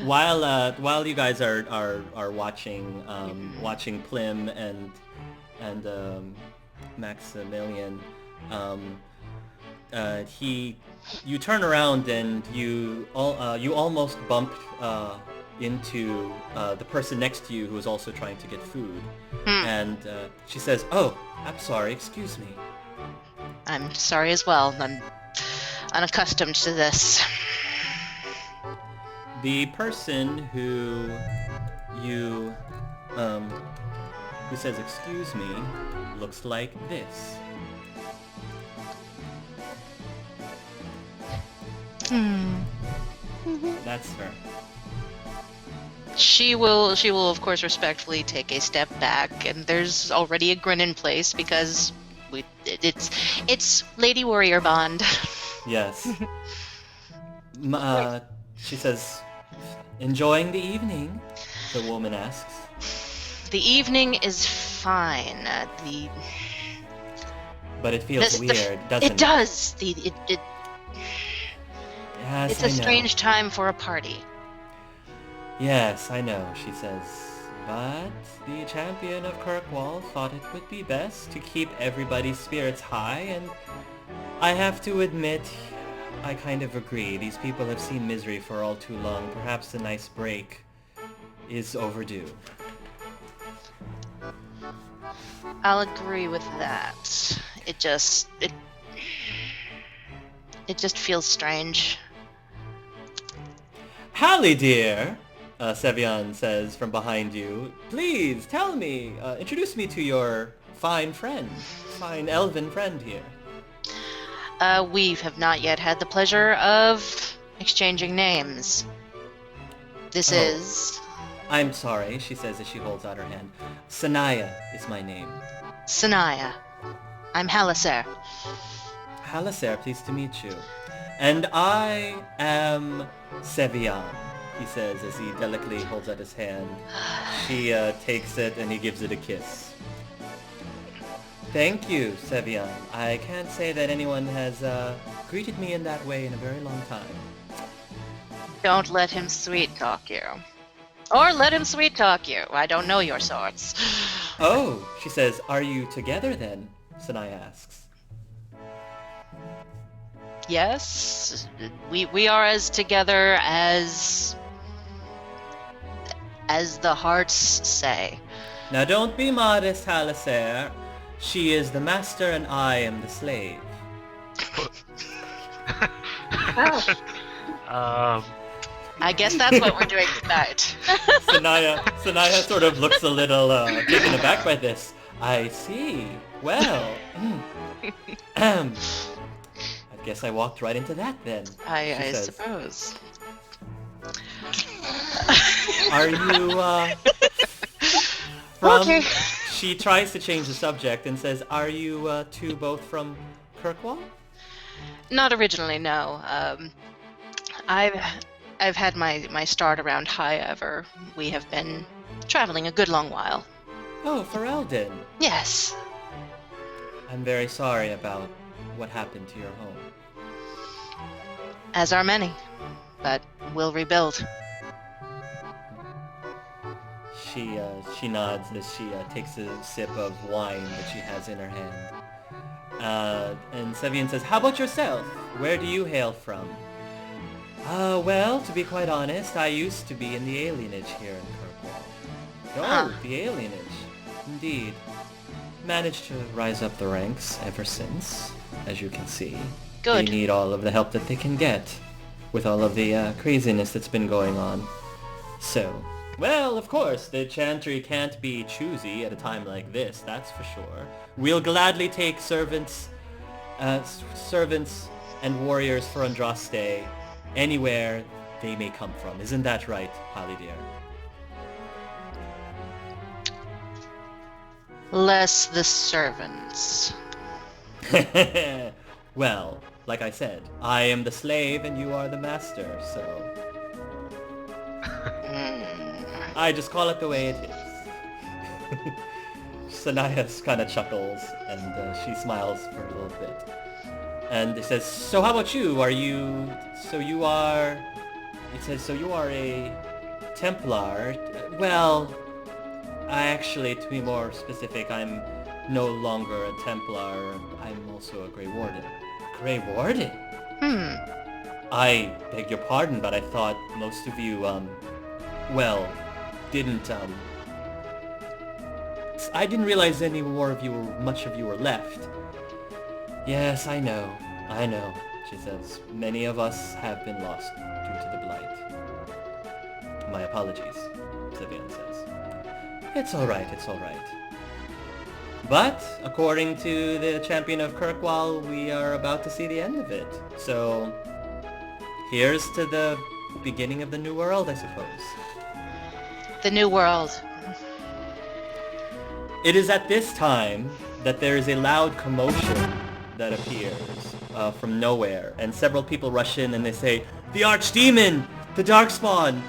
While you guys are watching watching Plim and Maximilian, um, he you turn around and you almost bump into the person next to you who is also trying to get food, Hmm. and she says, "Oh, I'm sorry. Excuse me." I'm sorry as well. I'm unaccustomed to this. The person you who says "excuse me" looks like this. That's her. She will of course respectfully take a step back, and there's already a grin in place because it's Lady Warrior Bond. Yes. She says, "Enjoying the evening?" The woman asks. The evening is fine. But it feels weird, doesn't it? It does. Yes, It's I a know. strange time for a party. Yes, I know, she says. But the champion of Kirkwall thought it would be best to keep everybody's spirits high, and I have to admit, I kind of agree. These people have seen misery for all too long. Perhaps a nice break is overdue. I'll agree with that. It just feels strange. Hallie, dear, Sevian says from behind you. Please, tell me, introduce me to your fine elven friend here. We have not yet had the pleasure of exchanging names. This Oh. is I'm sorry, she says as she holds out her hand. Sanaya is my name. Sanaya. I'm Halaser. Halaser, pleased to meet you. And I am Sevian, he says as he delicately holds out his hand. She takes it and he gives it a kiss. Thank you, Sevian. I can't say that anyone has greeted me in that way in a very long time. Don't let him sweet talk you. Or let him sweet talk you. I don't know your sorts. Oh, she says, are you together then? Sanaya asks. Yes, we are as together as the hearts say. Now don't be modest, Halaser. She is the master and I am the slave. I guess that's what we're doing tonight. Sanaya sort of looks a little taken aback by this. I see. Well, I guess I walked right into that then. I suppose. Are you from... Okay. She tries to change the subject and says, are you two both from Kirkwall? Not originally, no. I've had my start around High-Ever. We have been traveling a good long while. Oh, for Eldon. Yes. I'm very sorry about what happened to your home. As are many. But we'll rebuild. She nods as she takes a sip of wine that she has in her hand. And Sevian says, how about yourself? Where do you hail from? Well, to be quite honest, I used to be in the alienage here in Kirkwall. Oh, Huh. the alienage. Indeed. Managed to rise up the ranks ever since, as you can see. Good. They need all of the help that they can get, with all of the craziness that's been going on. So, well, of course, the Chantry can't be choosy at a time like this, that's for sure. We'll gladly take servants and warriors for Andraste anywhere they may come from. Isn't that right, Holly dear? Less the servants. Well, like I said, I am the slave and you are the master, so... I just call it the way it is. Sanaya kind of chuckles and she smiles for a little bit. And he says, so how about you? You are It says, so you are a Templar. Well, to be more specific, I'm no longer a Templar. I'm also a Grey Warden. Grey Warden? I beg your pardon, but I thought most of you, I didn't realize much of you were left. Yes, I know, she says. Many of us have been lost due to the blight. My apologies, Sivian says. It's alright. But, according to the champion of Kirkwall, we are about to see the end of it. So, here's to the beginning of the new world, I suppose. The new world. It is at this time that there is a loud commotion that appears from nowhere, and several people rush in and they say, "The Archdemon! The Darkspawn!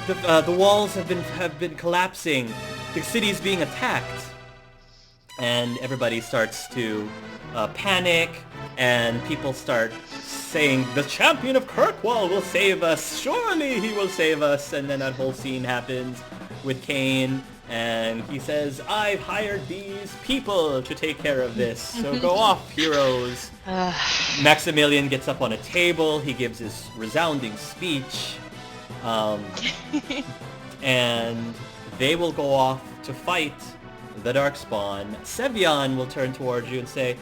The walls have been collapsing. The city is being attacked." And everybody starts to panic, and people start saying, "The champion of Kirkwall will save us! Surely he will save us!" And then that whole scene happens with Kane, and he says, "I've hired these people to take care of this, so go off, heroes." Maximilian gets up on a table, he gives his resounding speech, and they will go off to fight the Darkspawn. Sevian will turn towards you and say,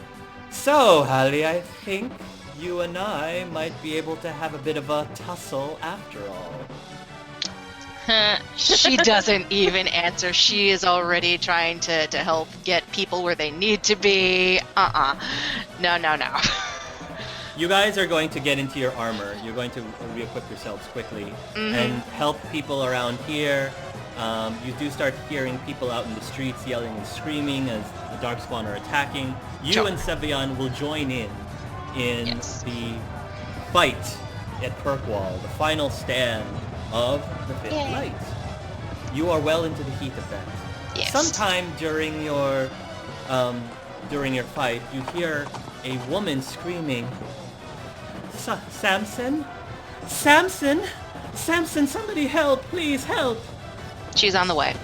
"So, Hallie, I think you and I might be able to have a bit of a tussle after all." She doesn't even answer. She is already trying to help get people where they need to be. No. You guys are going to get into your armor. You're going to re-equip yourselves quickly and help people around here. You do start hearing people out in the streets yelling and screaming as the Darkspawn are attacking. You and Sevian will join in the fight at Kirkwall, the final stand of the Fifth Light. You are well into the heat of that. Yes. Sometime during your fight, you hear a woman screaming, "Samson? Samson! Samson, somebody help! Please help!" She's on the way.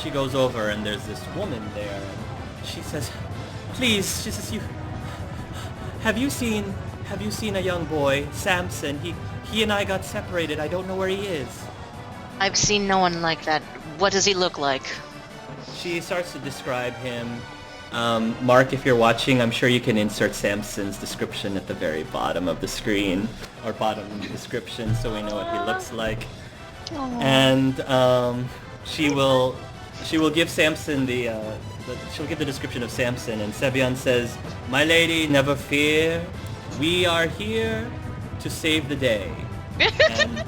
She goes over and there's this woman there. And she says, "Please," she says, Have you seen a young boy, Samson? He and I got separated. I don't know where he is." I've seen no one like that. What does he look like? She starts to describe him. Mark, if you're watching, I'm sure you can insert Samson's description at the very bottom of the screen, or bottom of the description, so we know what he looks like. Aww. And she will give Samson she'll give the description of Samson, and Sevian says, "My lady, never fear. We are here to save the day." And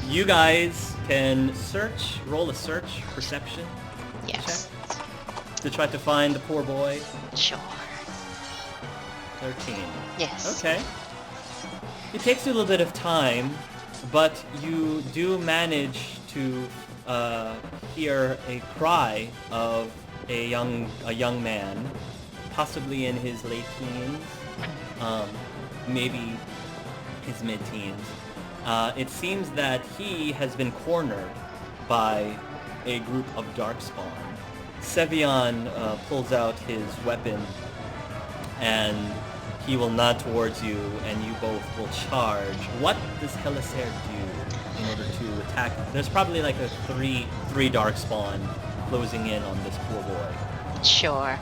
you guys can roll a search perception Yes. check to try to find the poor boy. Sure. 13. Yes. Okay. It takes you a little bit of time, but you do manage to hear a cry of a young man, possibly in his late teens, maybe his mid-teens. It seems that he has been cornered by a group of Darkspawn. Sevian pulls out his weapon, and he will nod towards you, and you both will charge. What does Helisair do in order to attack? There's probably like a three Darkspawn closing in on this poor boy. Sure.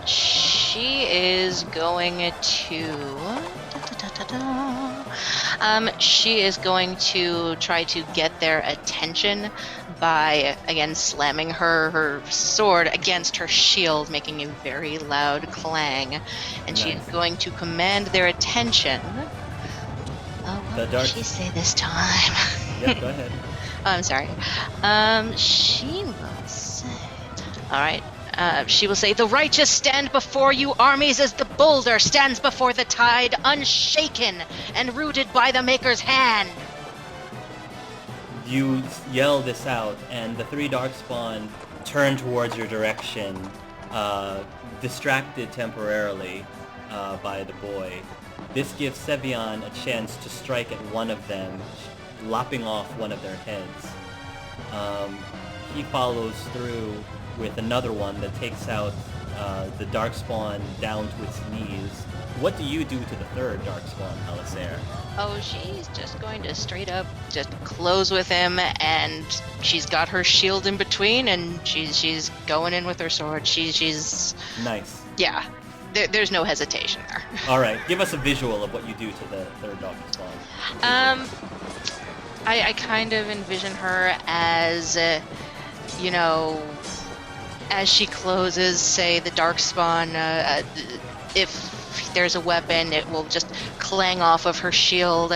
She is going to... she is going to try to get their attention by, again, slamming her sword against her shield, making a very loud clang. And she's going to command their attention. What did she say this time? Yep, go ahead. I'm sorry. She will say... Alright. She will say, "The righteous stand before you armies as the boulder stands before the tide, unshaken and rooted by the Maker's hand." You yell this out, and the three Darkspawn turn towards your direction, distracted temporarily by the boy. This gives Sevian a chance to strike at one of them, lopping off one of their heads. He follows through with another one that takes out the Darkspawn down to its knees. What do you do to the third Darkspawn, Alisair? Oh, she's just going to straight up just close with him, and she's got her shield in between, and she's going in with her sword. She's Nice. Yeah, there's no hesitation there. All right, give us a visual of what you do to the third Darkspawn. I kind of envision her as, as she closes, say, the Darkspawn, if there's a weapon, it will just clang off of her shield,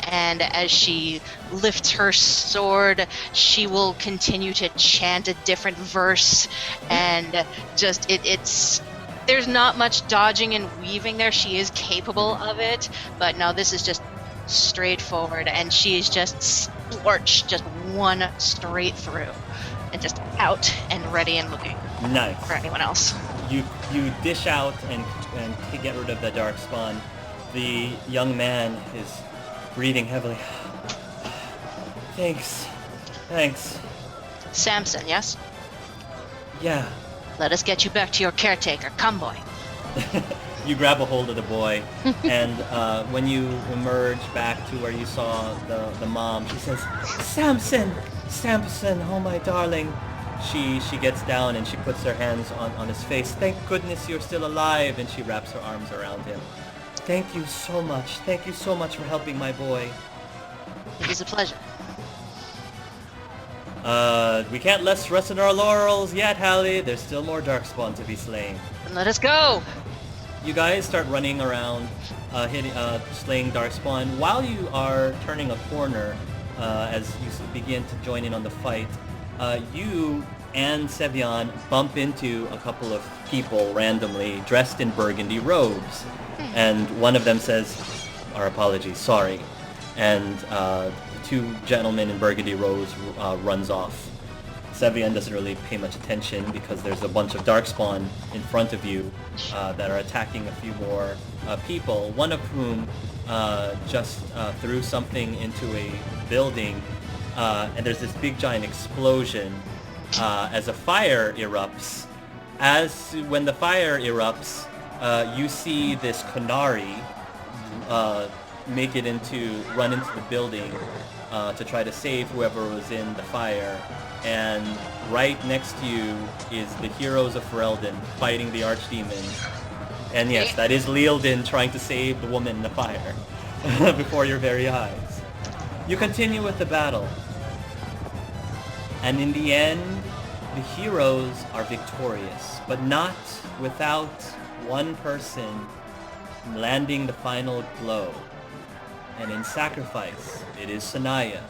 and as she lifts her sword, she will continue to chant a different verse, and just, it's... There's not much dodging and weaving there. She is capable of it, but no, this is just straightforward, and she's just scorched, just one straight through, and just out and ready and looking Nice. for anyone else. You dish out and to get rid of the Darkspawn. The young man is breathing heavily. Thanks. Samson, yes? Yeah. Let us get you back to your caretaker. Come, boy. You grab a hold of the boy, and when you emerge back to where you saw the mom, she says, Samson, oh my darling. She gets down and she puts her hands on his face. Thank goodness you're still alive, and she wraps her arms around him. Thank you so much for helping my boy. It is a pleasure. We can't rest on our laurels yet, Hallie. There's still more Darkspawn to be slain. Then let us go! You guys start running around, slaying Darkspawn. While you are turning a corner, as you begin to join in on the fight, you and Sevian bump into a couple of people randomly dressed in burgundy robes. And one of them says, our apologies, sorry. And the two gentlemen in burgundy robes runs off. Sevian doesn't really pay much attention because there's a bunch of Darkspawn in front of you that are attacking a few more people, one of whom just threw something into a building, and there's this big giant explosion as a fire erupts. When the fire erupts, you see this Kunari run into the building to try to save whoever was in the fire. And right next to you is the heroes of Ferelden fighting the Archdemon. And yes, that is Leoldin trying to save the woman in the fire before your very eyes. You continue with the battle. And in the end, the heroes are victorious, but not without one person landing the final blow. And in sacrifice, it is Sanaya,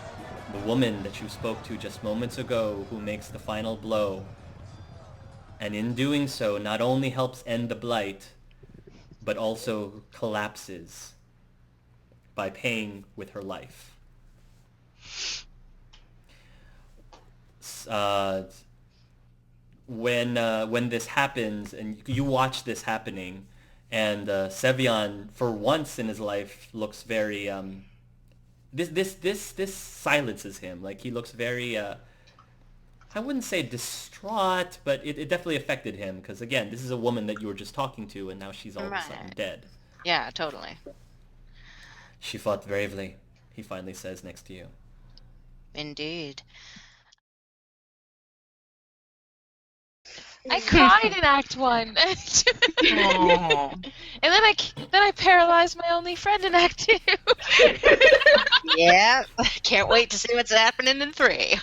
the woman that you spoke to just moments ago, who makes the final blow. And in doing so, not only helps end the blight, but also collapses by paying with her life. When this happens, and you watch this happening, and Sevian, for once in his life, looks very this silences him. Like, he looks very I wouldn't say distraught, but it definitely affected him, because again, this is a woman that you were just talking to, and now she's all of a sudden dead. Yeah, totally. She fought bravely, he finally says next to you. Indeed. I cried in Act 1. Oh. And then I paralyzed my only friend in Act 2. Yeah, can't wait to see what's happening in 3.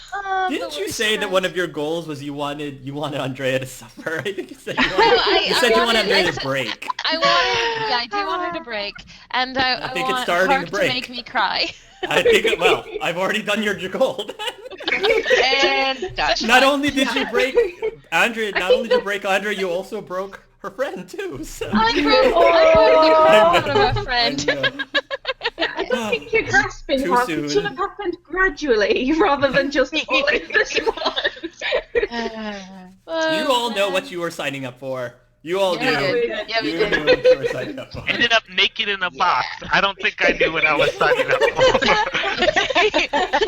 Didn't you say that one of your goals was you wanted Andrea to suffer? I think you said you wanted Andrea to break. I do want her to break, and I think want it's starting her to break. to make me cry. I think well, I've already done your goal. And Not only did you break Andrea, you also broke her friend too. So. I broke one of her friend. I don't think you're grasping Too how soon. it should have happened gradually rather than just all in this one. You all know what you were signing up for. You all Yeah, do. we did. Yeah, we You did. knew what you were signing up for. Ended up naked in a box. I don't think I knew what I was signing up for.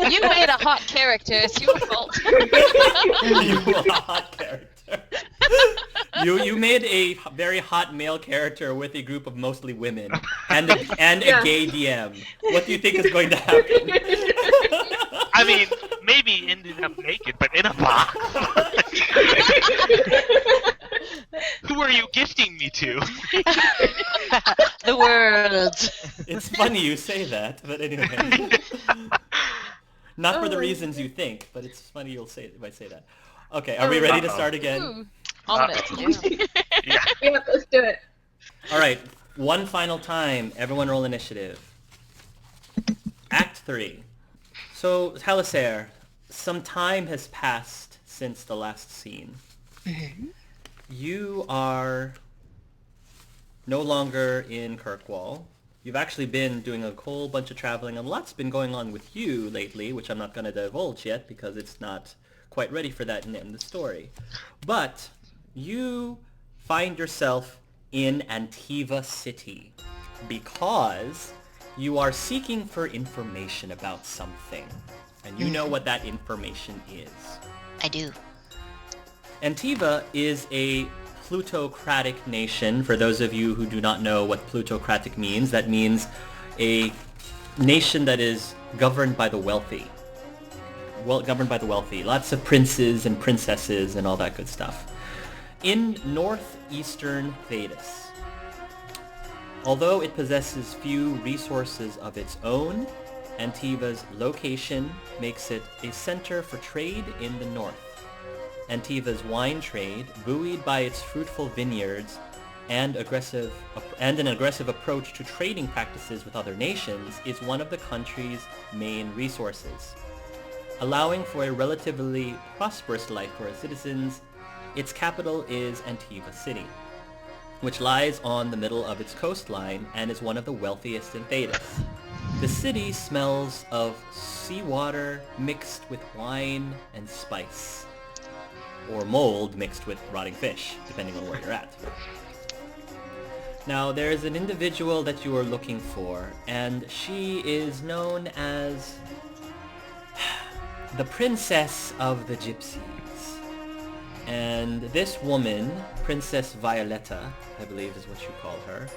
You made a hot character. It's your fault. You were a hot character. You made a very hot male character with a group of mostly women and a Yeah. gay DM. What do you think is going to happen? I mean, maybe ended up naked, but in a box. Who are you gifting me to? The world. It's funny you say that, but anyway. Not for the reasons you think, but it's funny you might say that. Okay, are we ready to start again? Ooh, all of it. Yeah. Yeah, let's do it. All right, one final time. Everyone roll initiative. Act 3. So, Halisair, some time has passed since the last scene. You are no longer in Kirkwall. You've actually been doing a whole bunch of traveling, and lots been going on with you lately, which I'm not going to divulge yet because it's not quite ready for that in the story. But you find yourself in Antiva City because you are seeking for information about something, and you know what that information is. I do. Antiva is a plutocratic nation. For those of you who do not know what plutocratic means, that means a nation that is governed by the wealthy. Well, governed by the wealthy. Lots of princes and princesses and all that good stuff. In northeastern Thedas, although it possesses few resources of its own, Antiva's location makes it a center for trade in the north. Antiva's wine trade, buoyed by its fruitful vineyards and an aggressive approach to trading practices with other nations, is one of the country's main resources. Allowing for a relatively prosperous life for its citizens, its capital is Antiva City, which lies on the middle of its coastline and is one of the wealthiest in Thedas. The city smells of seawater mixed with wine and spice, or mold mixed with rotting fish, depending on where you're at. Now, there's an individual that you are looking for, and she is known as the Princess of the Gypsies. And this woman, Princess Violetta, I believe is what you call her,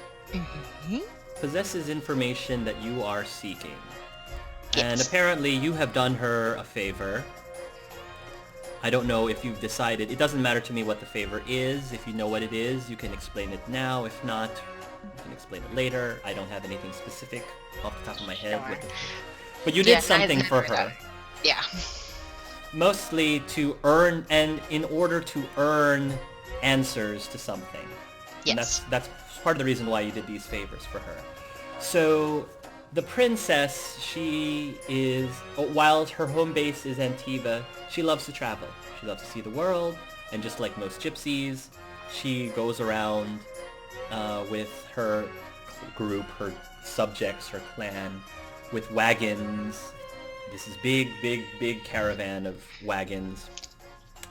possesses information that you are seeking. And Yes. apparently you have done her a favor. I don't know if you've decided. It doesn't matter to me what the favor is. If you know what it is, you can explain it now. If not, you can explain it later. I don't have anything specific off the top of my head. Sure. But you Yeah, did something neither for did her. I. Yeah. Mostly to earn, and in order to earn answers to something. And Yes. that's part of the reason why you did these favors for her. So the princess, she is, while her home base is Antiva, she loves to travel. She loves to see the world, and just like most gypsies, she goes around with her group, her subjects, her clan, with wagons. This is big caravan of wagons.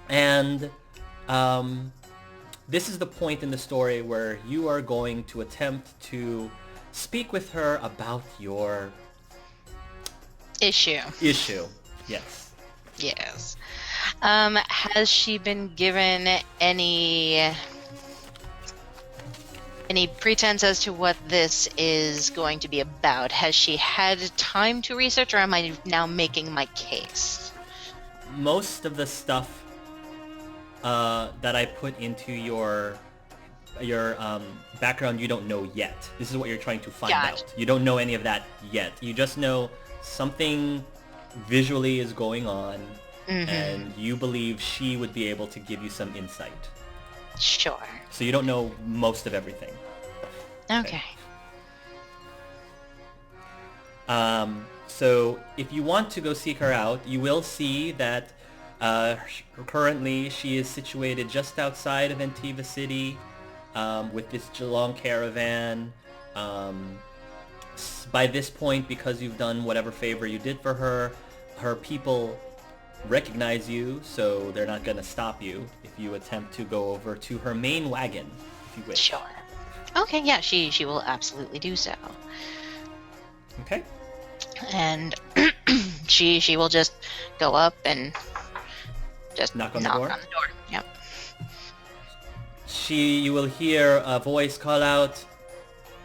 And this is the point in the story where you are going to attempt to speak with her about your Issue. issue. Yes. Yes. Has she been given any pretense as to what this is going to be about? Has she had time to research, or am I now making my case? Most of the stuff that I put into your background you don't know yet. This is what you're trying to find Gotcha. out. You don't know any of that yet. You just know something visually is going on, and you believe she would be able to give you some insight. Sure. So you don't know most of everything. Okay. So if you want to go seek her out, you will see that currently she is situated just outside of Antiva City with this long caravan. By this point, because you've done whatever favor you did for her, her people recognize you, so they're not gonna stop you if you attempt to go over to her main wagon, if you wish. Sure. Okay, yeah, she will absolutely do so. Okay. And she will just go up and just Knock on the door? Yep. You will hear a voice call out,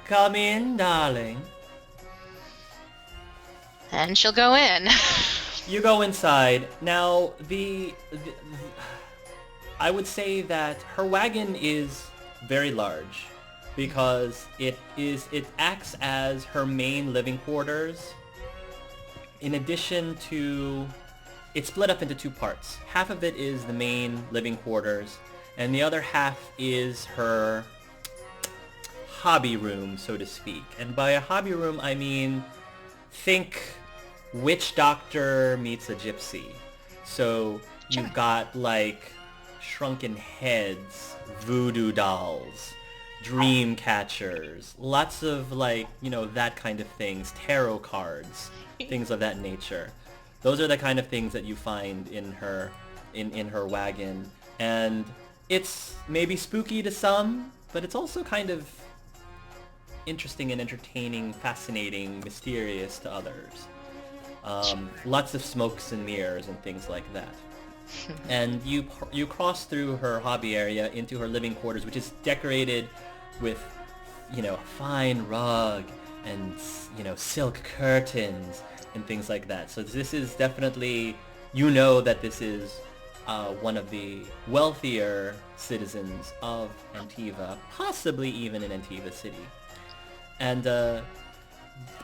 "Come in, darling." And she'll go in. You go inside. Now, I would say that her wagon is very large because it acts as her main living quarters. In addition to, it's split up into two parts. Half of it is the main living quarters, and the other half is her hobby room, so to speak. And by a hobby room, I mean, think witch doctor meets a gypsy. So you've got like shrunken heads, voodoo dolls, dream catchers, lots of like, that kind of things, tarot cards, things of that nature. Those are the kind of things that you find in her wagon. And it's maybe spooky to some, but it's also kind of interesting and entertaining, fascinating, mysterious to others. Lots of smokes and mirrors and things like that. And you cross through her hobby area into her living quarters, which is decorated with, a fine rug and, silk curtains and things like that. So this is definitely, that this is one of the wealthier citizens of Antiva, possibly even in Antiva City. And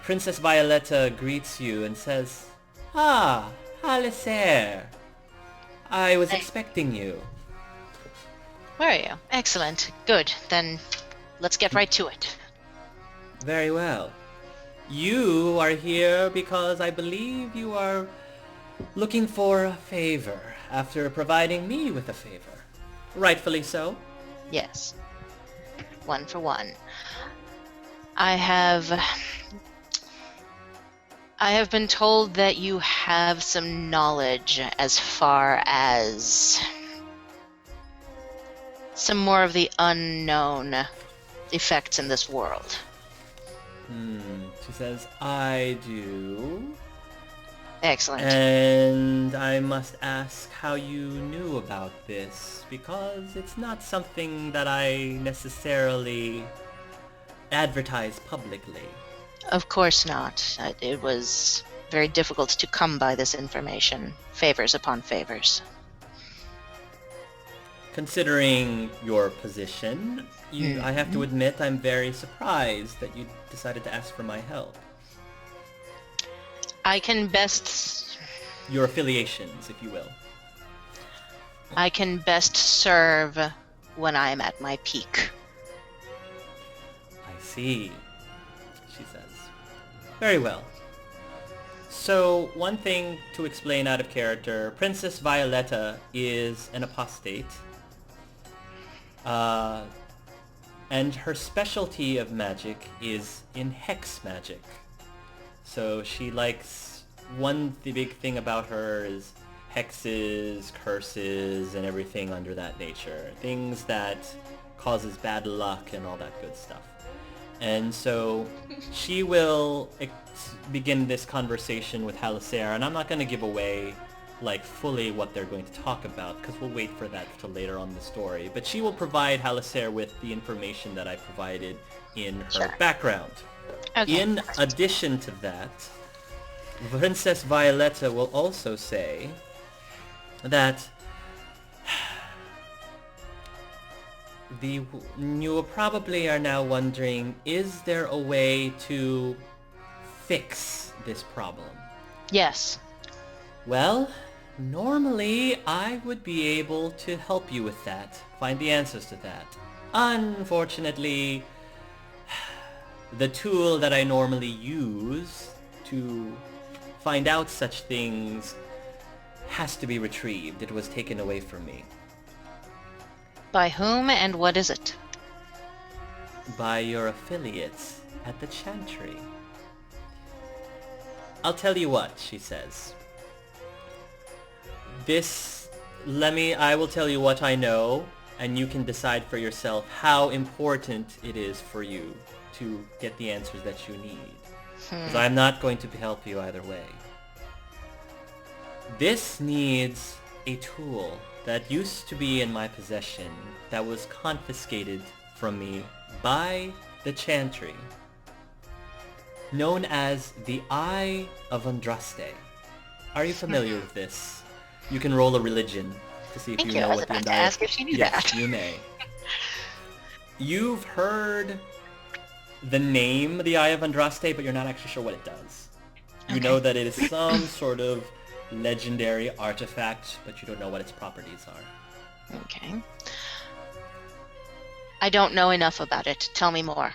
Princess Violetta greets you and says, "Ah, Alistair. I was expecting you." Where are you? Excellent. Good. Then let's get right to it. Very well. You are here because I believe you are looking for a favor after providing me with a favor. Rightfully so. Yes. One for one. I have been told that you have some knowledge as far as some more of the unknown effects in this world. She says, "I do. Excellent. And I must ask how you knew about this, because it's not something that I necessarily advertise publicly." Of course not. It was very difficult to come by this information. Favors upon favors. Considering your position, I have to admit I'm very surprised that you decided to ask for my help. I can best... Your affiliations, if you will. I can best serve when I'm at my peak. I see, she says. Very well. So, one thing to explain out of character, Princess Violetta is an apostate. And her specialty of magic is in hex magic. So she likes, the big thing about her is hexes, curses, and everything under that nature. Things that causes bad luck and all that good stuff. And so she will begin this conversation with Halisair, and I'm not going to give away fully what they're going to talk about, because we'll wait for that till later on in the story. But she will provide Halisair with the information that I provided in her background. Okay. In addition to that, Princess Violetta will also say that you probably are now wondering, is there a way to fix this problem? Yes. Well, normally I would be able to help you with that, find the answers to that. Unfortunately, the tool that I normally use to find out such things has to be retrieved. It was taken away from me. By whom and what is it? By your affiliates at the Chantry. I'll tell you what, she says. I will tell you what I know, and you can decide for yourself how important it is for you to get the answers that you need. Because I'm not going to help you either way. This needs a tool that used to be in my possession that was confiscated from me by the Chantry, known as the Eye of Andraste. Are you familiar with this? You can roll a religion to see if Thank you you. know I was what the about to Eye. ask if she knew Yes, that. you may. You've heard the name the Eye of Andraste, but you're not actually sure what it does. You know that it is some sort of legendary artifact, but you don't know what its properties are. Okay. I don't know enough about it. Tell me more.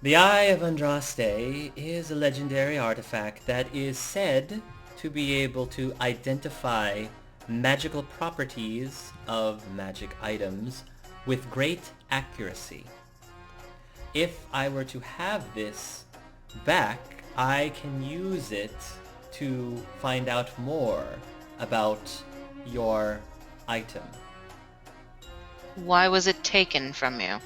The Eye of Andraste is a legendary artifact that is said to be able to identify magical properties of magic items with great accuracy. If I were to have this back, I can use it to find out more about your item. Why was it taken from you?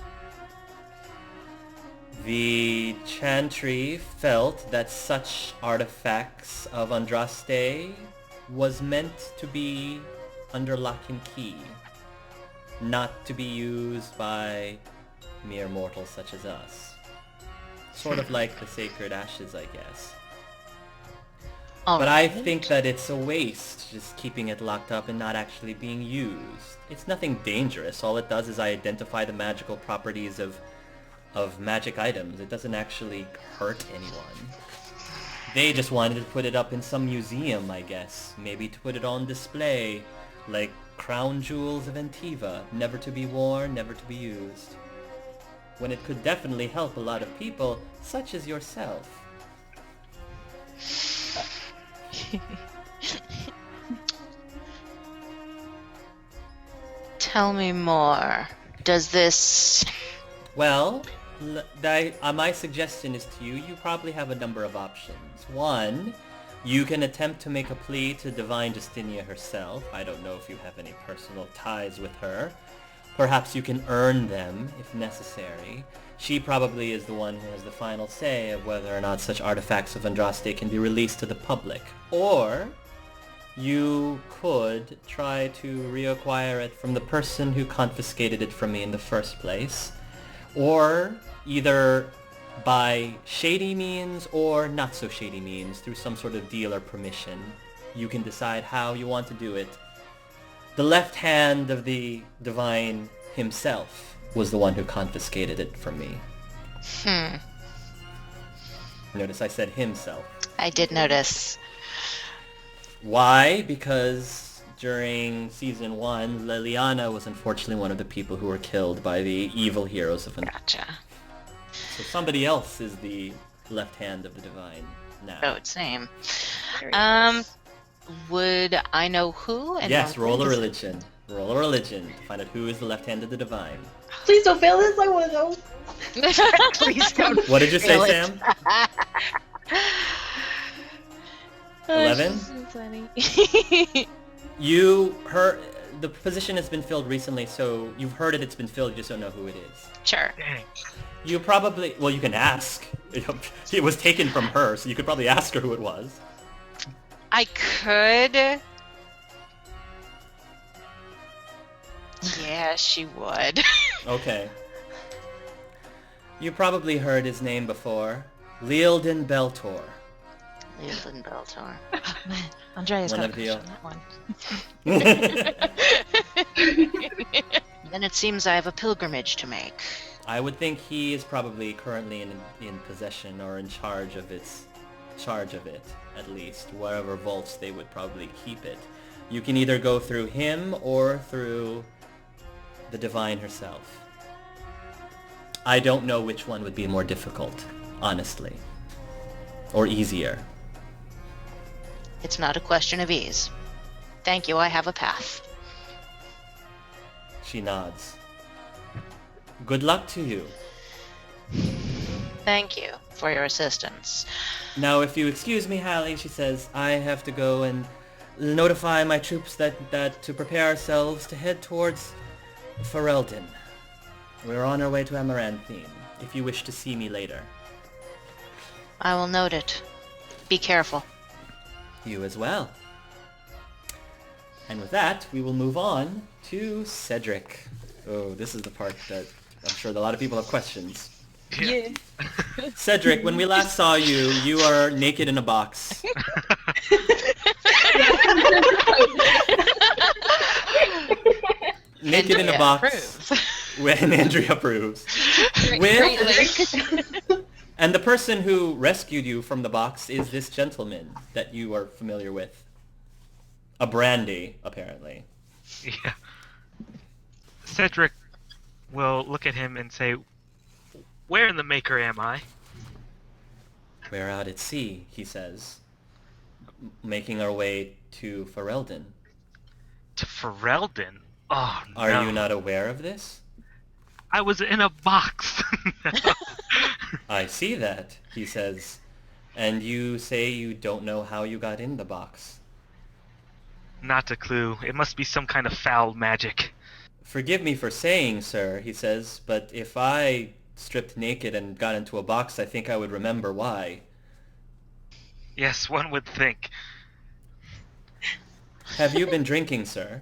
The Chantry felt that such artifacts of Andraste was meant to be under lock and key, not to be used by mere mortals such as us. Sort of like the sacred ashes, I guess. But I think that it's a waste just keeping it locked up and not actually being used. It's nothing dangerous. All it does is identify the magical properties of magic items. It doesn't actually hurt anyone. They just wanted to put it up in some museum, I guess. Maybe to put it on display, like crown jewels of Antiva, never to be worn, never to be used. When it could definitely help a lot of people, such as yourself. Tell me more. Does this... Well, my suggestion is to you, you probably have a number of options. One, you can attempt to make a plea to Divine Justinia herself. I don't know if you have any personal ties with her. Perhaps you can earn them, if necessary. She probably is the one who has the final say of whether or not such artifacts of Andraste can be released to the public. Or you could try to reacquire it from the person who confiscated it from me in the first place. Or either by shady means or not so shady means, through some sort of deal or permission. You can decide how you want to do it. The left hand of the Divine himself was the one who confiscated it from me. Notice I said himself. I did notice. Why? Because during Season 1, Liliana was unfortunately one of the people who were killed by the evil heroes of Gotcha. So somebody else is the left hand of the Divine now. Oh, same. Very nice. Would I know who? And Yes, how roll a good is religion. Roll a religion to find out who is the left hand of the Divine. Please don't fail this. I want to know. it? Please don't. What did you say, fail it. Sam? 11? The position has been filled recently, so you've heard it's been filled, you just don't know who it is. Sure. Dang. You probably, well, you can ask. It was taken from her, so you could probably ask her who it was. I could. Yeah, she would. Okay. You probably heard his name before. Leildon Beltor. Leland Beltor. Andrea's One got a of crush you. on that one. Then it seems I have a pilgrimage to make. I would think he is probably currently in possession or in charge of it, at least. Wherever vaults they would probably keep it. You can either go through him or through the Divine herself. I don't know which one would be more difficult, honestly. Or easier. It's not a question of ease. Thank you, I have a path. She nods. Good luck to you. Thank you for your assistance. Now, if you excuse me, Hallie, she says, I have to go and notify my troops that to prepare ourselves to head towards Ferelden. We're on our way to Amaranthine, if you wish to see me later. I will note it. Be careful. You as well. And with that, we will move on to Cedric. Oh, this is the part that I'm sure a lot of people have questions. Yeah. Cedric, when we last saw you, you are naked in a box. Naked in a box. When Andrea approves. And the person who rescued you from the box is this gentleman that you are familiar with. A brandy, apparently. Yeah. Cedric will look at him and say, "Where in the maker am I?" We're out at sea, he says, making our way to Ferelden. To Ferelden? Oh, no. Are you not aware of this? I was in a box. I see that, he says. And you say you don't know how you got in the box. Not a clue. It must be some kind of foul magic. Forgive me for saying, sir, he says, but if I stripped naked and got into a box, I think I would remember why. Yes, one would think. Have you been drinking, sir?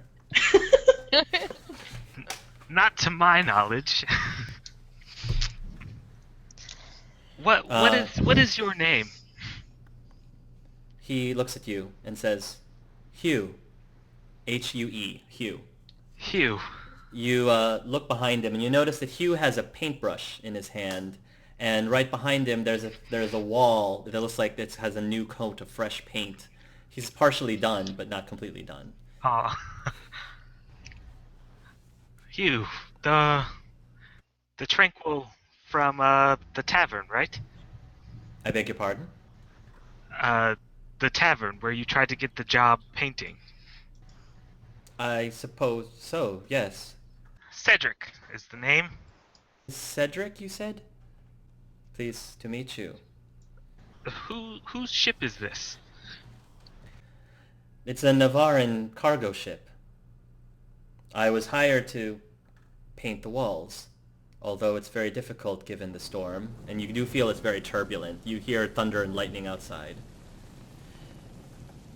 Not to my knowledge. What is your name? He looks at you and says, Hugh. H-U-E. Hugh. Hugh. You look behind him and you notice that Hugh has a paintbrush in his hand, and right behind him there's a wall that looks like it has a new coat of fresh paint. He's partially done, but not completely done. Aw. Hugh, the Tranquil from the tavern, right? I beg your pardon? The tavern where you tried to get the job painting. I suppose so, yes. Cedric is the name. Cedric, you said? Pleased to meet you. Whose ship is this? It's a Navaran cargo ship. I was hired to paint the walls, although it's very difficult given the storm, and you do feel it's very turbulent. You hear thunder and lightning outside.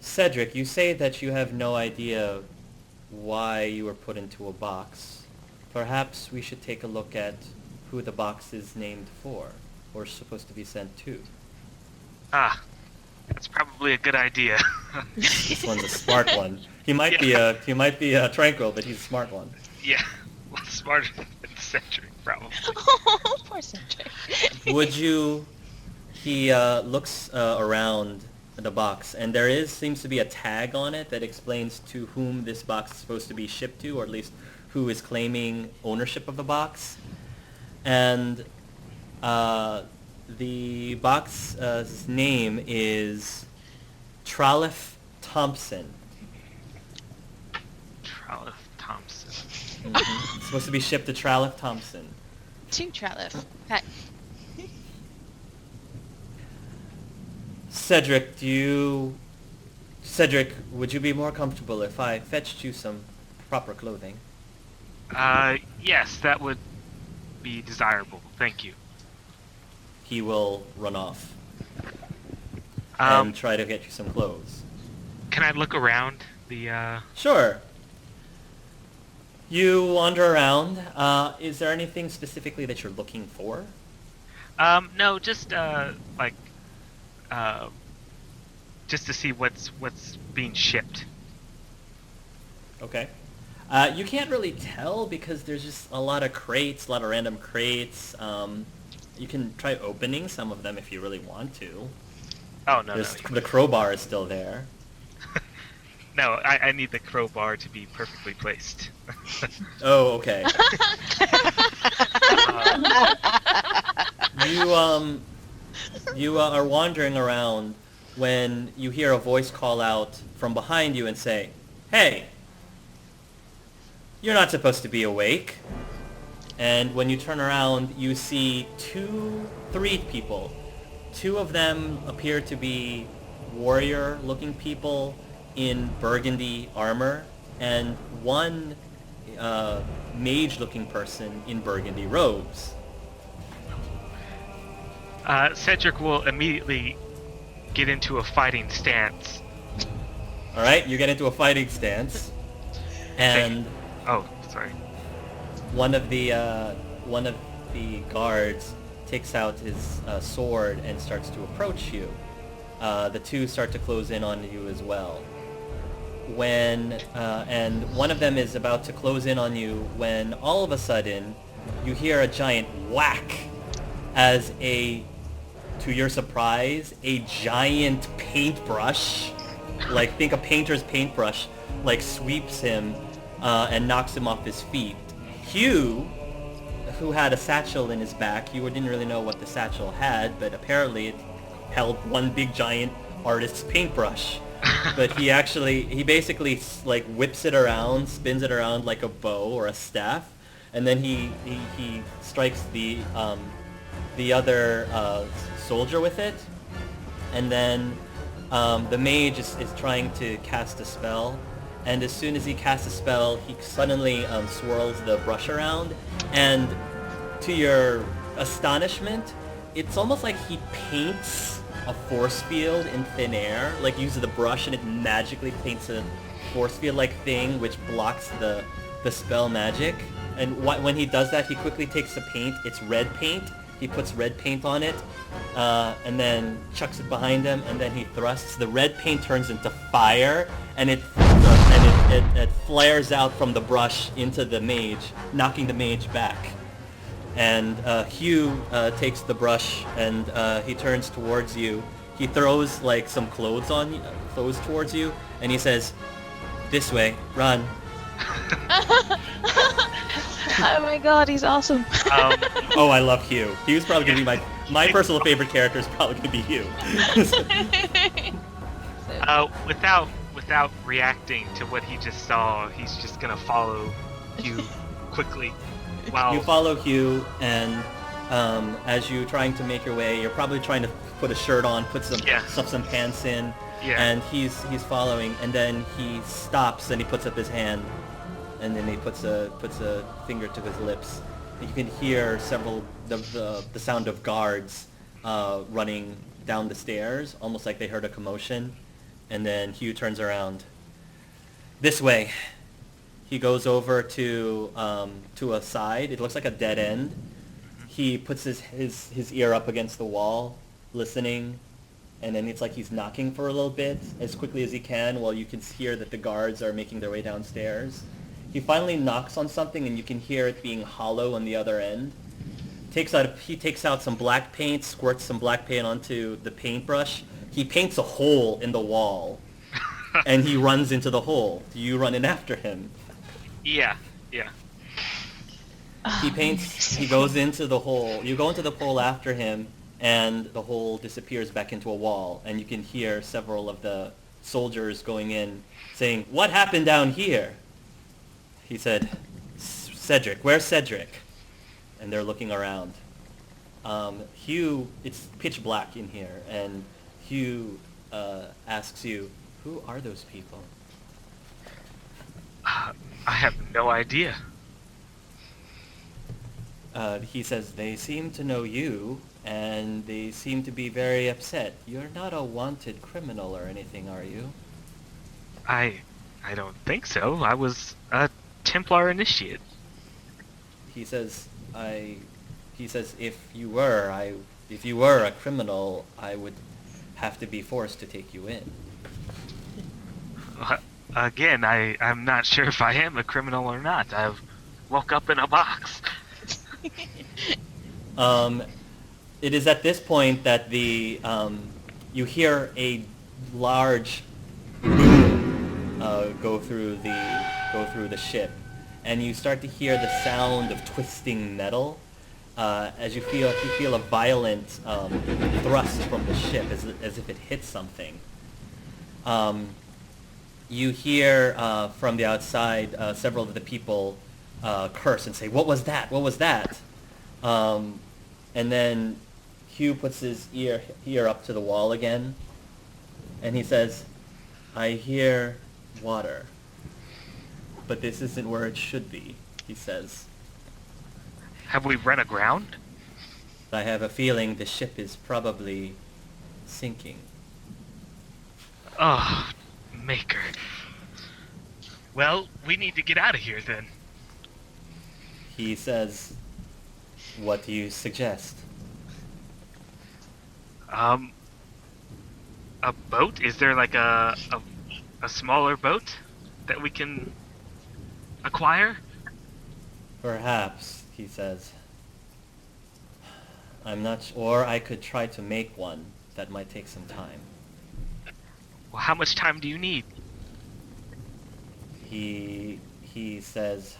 Cedric, you say that you have no idea why you were put into a box. Perhaps we should take a look at who the box is named for, or supposed to be sent to. Ah, that's probably a good idea. This one's a smart one. He might be a Tranquil, but he's a smart one. Yeah, well, smarter than Cedric, probably. Oh, poor Cedric. Would you? He looks around the box, and there seems to be a tag on it that explains to whom this box is supposed to be shipped to, or at least who is claiming ownership of the box. And the box's name is Taletop Thompson. Taletop Thompson. Mm-hmm. It's supposed to be shipped to Taletop Thompson. To Trelif. Hi. Cedric, would you be more comfortable if I fetched you some proper clothing? Yes, that would be desirable. Thank you. He will run off and try to get you some clothes. Can I look around the, Sure. You wander around. Is there anything specifically that you're looking for? No, just, just to see what's being shipped. Okay. You can't really tell because there's just a lot of crates, a lot of random crates. You can try opening some of them if you really want to. Oh, no, The crowbar is still there. No, I need the crowbar to be perfectly placed. Oh, okay. You are wandering around when you hear a voice call out from behind you and say, "Hey, you're not supposed to be awake." And when you turn around, you see three people. Two of them appear to be warrior-looking people, in burgundy armor and one mage-looking person in burgundy robes. Cedric will immediately get into a fighting stance. All right, you get into a fighting stance, and Oh, sorry. one of the guards takes out his sword and starts to approach you. The two start to close in on you as well. And one of them is about to close in on you when all of a sudden you hear a giant whack as to your surprise, a giant paintbrush, like think a painter's paintbrush, like sweeps him and knocks him off his feet. Hugh, who had a satchel in his back, you didn't really know what the satchel had, but apparently it held one big giant artist's paintbrush. But he basically like whips it around, spins it around like a bow or a staff, and then he strikes the other soldier with it, and then the mage is trying to cast a spell, and as soon as he casts a spell, he suddenly swirls the brush around, and to your astonishment, it's almost like he paints a force field in thin air, like uses the brush and it magically paints a force field like thing which blocks the spell magic. And when he does that, he quickly takes the paint, it's red paint, he puts red paint on it, and then chucks it behind him, and then he thrusts. The red paint turns into fire, and it flares out from the brush into the mage, knocking the mage back. And Hugh takes the brush and he turns towards you. He throws like some clothes towards you, and he says, "This way, run." Oh my god, he's awesome. Oh, I love Hugh. Hugh's probably gonna be my personal favorite character is probably gonna be Hugh. Without reacting to what he just saw, he's just gonna follow Hugh quickly. Wow. You follow Hugh, and as you're trying to make your way, you're probably trying to put a shirt on, put some pants in, and he's following, and then he stops and he puts up his hand, and then he puts a finger to his lips. You can hear the sound of guards running down the stairs, almost like they heard a commotion, and then Hugh turns around. "This way." He goes over to a side. It looks like a dead end. He puts his ear up against the wall, listening, and then it's like he's knocking for a little bit as quickly as he can while you can hear that the guards are making their way downstairs. He finally knocks on something, and you can hear it being hollow on the other end. He takes out some black paint, squirts some black paint onto the paintbrush. He paints a hole in the wall, and he runs into the hole. Do you run in after him? Yeah. He goes into the hole. You go into the hole after him, and the hole disappears back into a wall, and you can hear several of the soldiers going in saying, "What happened down here?" He said, "Cedric, where's Cedric?" And they're looking around. Hugh, it's pitch black in here, and Hugh asks you, "Who are those people?" I have no idea. He says, "They seem to know you, and they seem to be very upset. You're not a wanted criminal or anything, are you?" I don't think so. I was a Templar initiate. He says, if you were a criminal, I would have to be forced to take you in." Again, I'm not sure if I am a criminal or not. I've woke up in a box. It is at this point that you hear a large boom go through the ship, and you start to hear the sound of twisting metal as you feel a violent thrust from the ship as if it hit something. You hear from the outside several of the people curse and say, "What was that? What was that?" And then Hugh puts his ear up to the wall again, and he says, I hear water, but this isn't where it should be, he says. Have we run aground? I have a feeling the ship is probably sinking. Oh, Maker. Well, we need to get out of here then. He says, what do you suggest? A boat? Is there like a smaller boat that we can acquire? Perhaps, he says. I'm not or I could try to make one. That might take some time. Well, how much time do you need? He says,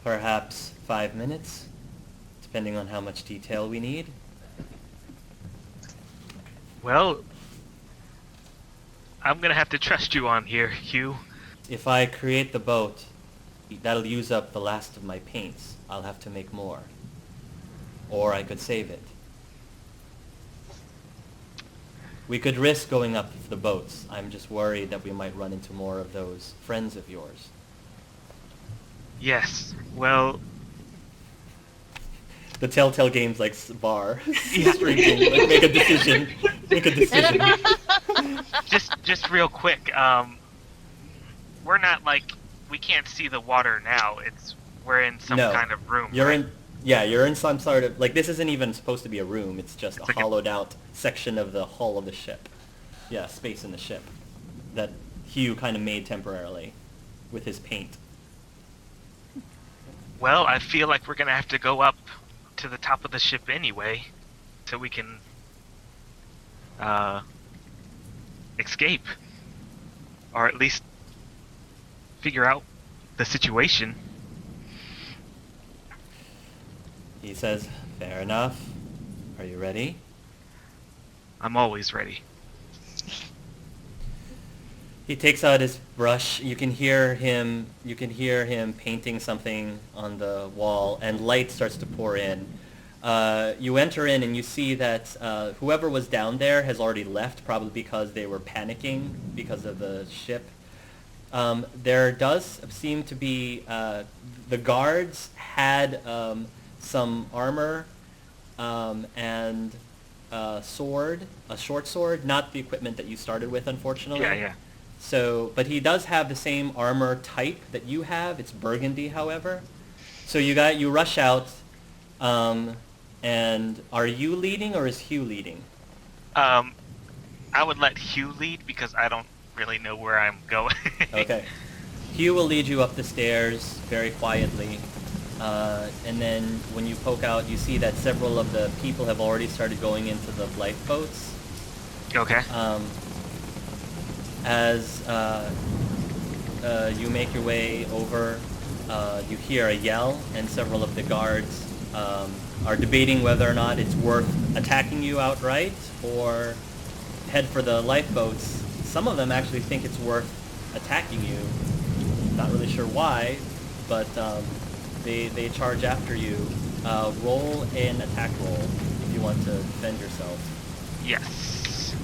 perhaps 5 minutes, depending on how much detail we need. Well, I'm gonna have to trust you on here, Hugh. If I create the boat, that'll use up the last of my paints. I'll have to make more. Or I could save it. We could risk going up the boats. I'm just worried that we might run into more of those friends of yours. Yes. Well, The Telltale Games like bar. Yeah. Drinking, like, make a decision. Make a decision. just real quick. We're not like we can't see the water now. We're in some No. kind of room. You're right? you're in some sort of, like, this isn't even supposed to be a room, it's just It's a like a- hollowed out section of the hull of the ship. Yeah, space in the ship. That Hugh kind of made temporarily with his paint. Well, I feel like we're gonna have to go up to the top of the ship anyway, so we can escape, or at least figure out the situation. He says, fair enough. Are you ready? I'm always ready. He takes out his brush. You can hear him painting something on the wall, and light starts to pour in. You enter in and you see that whoever was down there has already left, probably because they were panicking because of the ship. There does seem to be the guards had some armor and a sword, a short sword, not the equipment that you started with, unfortunately. Yeah. So, but he does have the same armor type that you have. It's burgundy, however. So you rush out, and are you leading or is Hugh leading? I would let Hugh lead because I don't really know where I'm going. Okay. Hugh will lead you up the stairs very quietly, and then when you poke out, you see that several of the people have already started going into the lifeboats. Okay. As you make your way over, you hear a yell, and several of the guards are debating whether or not it's worth attacking you outright or head for the lifeboats. Some of them actually think it's worth attacking you. Not really sure why, but they charge after you. Roll an attack roll if you want to defend yourself. Yes.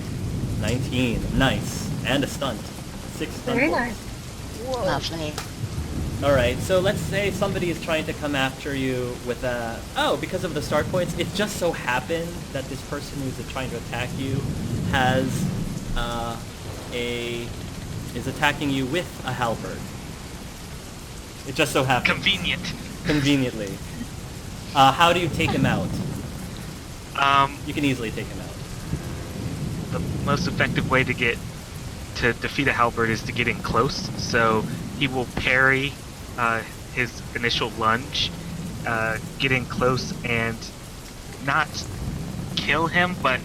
19. Nice. And a stunt. 6 stunt Very rolls. nice. Lovely. Alright, so let's say somebody is trying to come after you with a... Oh, because of the start points, it just so happened that this person who's trying to attack you has is attacking you with a halberd. It just so happens. Convenient. Conveniently. How do you take him out? Um, You can easily take him out. the most effective way to defeat a halberd is to get in close. So he will parry his initial lunge, get in close, and not kill him, but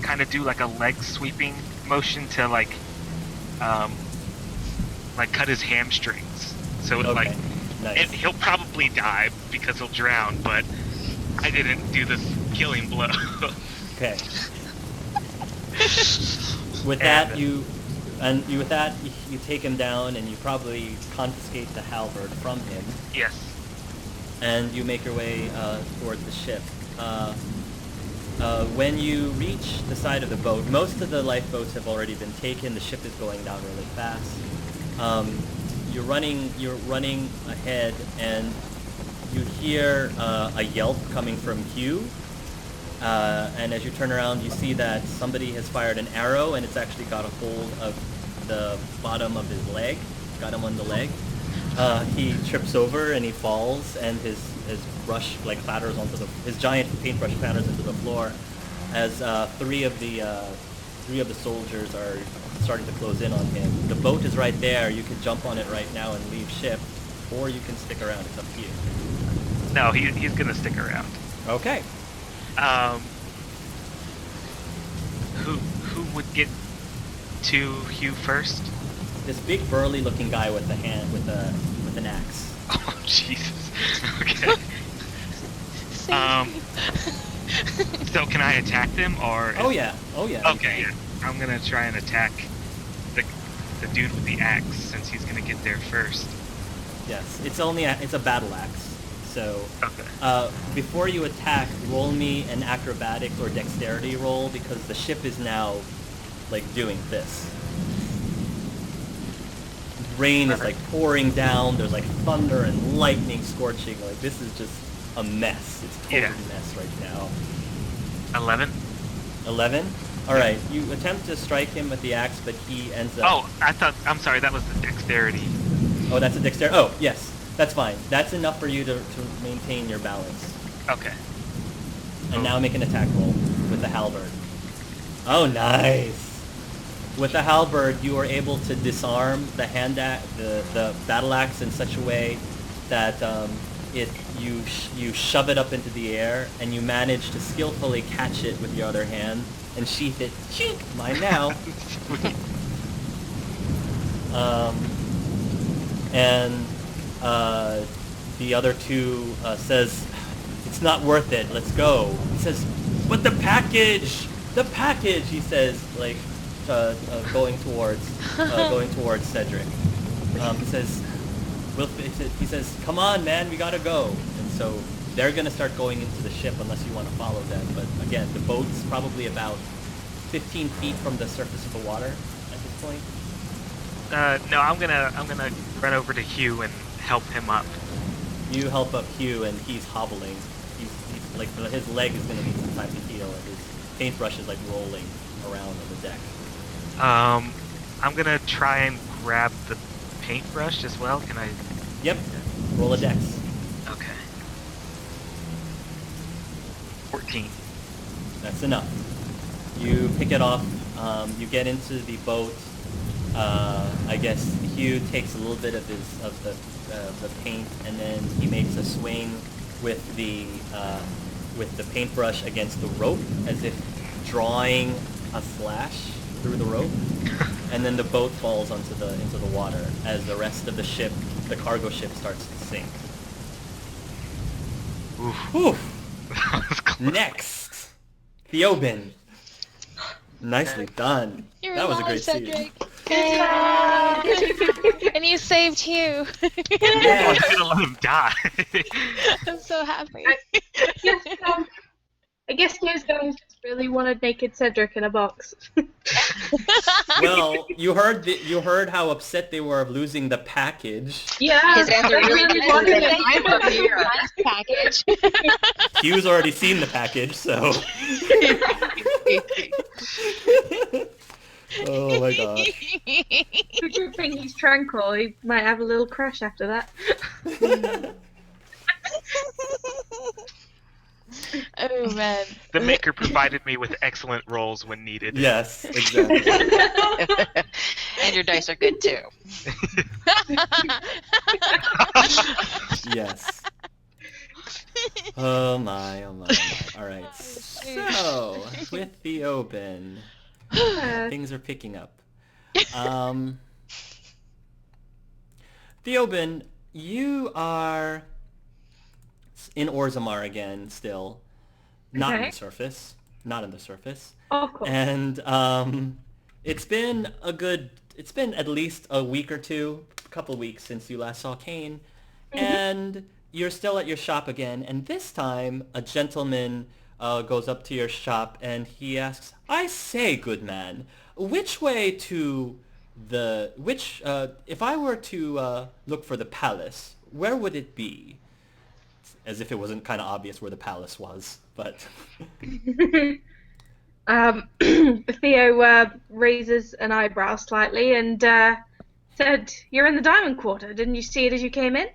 kind of do like a leg sweeping motion to like cut his hamstrings. So Okay. like Nice. he'll probably die because he'll drown, but I didn't do the killing blow. Okay. With that, And- you take him down, and you probably confiscate the halberd from him, Yes. and you make your way towards the ship. When you reach the side of the boat, most of the lifeboats have already been taken. The ship is going down really fast. You're running ahead, and you hear a yelp coming from Hugh. And as you turn around, you see that somebody has fired an arrow, and it's actually got a hold of the bottom of his leg. Got him on the leg. He trips over and he falls, and his brush clatters onto his giant paintbrush clatters into the floor. As three of the soldiers are starting to close in on him. The boat is right there. You can jump on it right now and leave ship, or you can stick around. It's up to you. No, he's gonna stick around. Okay. Who would get to Hugh first? This big burly-looking guy with an axe. Oh Jesus. Okay. So can I attack them or? Oh yeah. Okay. I'm gonna try and attack the dude with the axe since he's gonna get there first. Yes. It's a battle axe. So Okay. before you attack, roll me an acrobatics or dexterity roll because the ship is now doing this. Rain is pouring down. There's thunder and lightning scorching. This is just a mess. It's a total mess right now. 11. 11. All right. You attempt to strike him with the axe, but he ends up. Oh, I'm sorry. That was the dexterity. Oh, that's a dexterity. Oh, yes. That's fine. That's enough for you to maintain your balance. Okay. And now make an attack roll with the halberd. Oh, nice. With the halberd, you are able to disarm the the battle axe in such a way that you shove it up into the air, and you manage to skillfully catch it with your other hand and sheath it. Chink! Mine now. The other two says, "It's not worth it. Let's go." He says, "But the package, he says, going towards Cedric. He says, "Come on, man, we gotta go." And so they're gonna start going into the ship unless you want to follow them. But again, the boat's probably about 15 feet from the surface of the water at this point. No, I'm gonna run over to Hugh and help him up. You help up Hugh, and he's hobbling. He's his leg is gonna need some time to heal, and his paintbrush is rolling around on the deck. I'm gonna try and grab the paintbrush as well. Can I? Yep. Roll a dex. Okay. 14. That's enough. You pick it off. You get into the boat. I guess Hugh takes a little bit of the paint, and then he makes a swing with the paintbrush against the rope, as if drawing a slash through the rope. And then the boat falls into the water as the rest of the ship, the cargo ship, starts to sink. Oof. Oof. That was close. Next, Theobin. Nicely done. You're That was a alive, great scene. Cedric. Yay! And you saved Hugh. I was gonna let him die. I'm so happy. I guess those guys just really wanted naked Cedric in a box. Well, you heard how upset they were of losing the package. Yeah, His answer I really wanted is it. I'm over here. Package. Hugh's already seen the package, so. Oh my gosh. It's a good thing he's tranquil. He might have a little crush after that. Oh man. The maker provided me with excellent rolls when needed. Yes, exactly. And your dice are good too. Yes. Oh my, oh my, oh my. Alright, so, with the open, things are picking up. Theobin, you are in Orzammar again still. Not in Okay. the surface. Not in the surface. Of course. And it's been at least a week or two, a couple weeks since you last saw Kane. And you're still at your shop again, and this time a gentleman goes up to your shop and he asks, "I say, good man, which way to if I were to look for the palace, where would it be?" As if it wasn't kind of obvious where the palace was, but... Theo raises an eyebrow slightly and said, "You're in the Diamond Quarter. Didn't you see it as you came in?"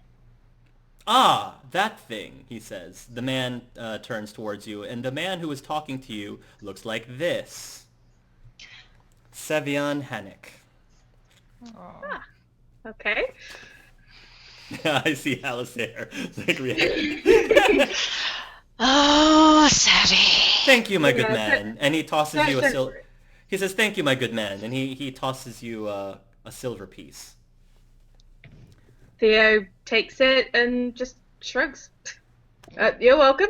"Ah, that thing," he says. The man turns towards you, and the man who is talking to you looks like this. Sevian Hannick. Ah, okay. I see Alistair like reacting. Oh, Savvy. "Thank you, my good Yeah, man." And he tosses you a don't silver... worry. He says, "Thank you, my good man." And he tosses you a silver piece. Theo takes it and just shrugs. You're welcome.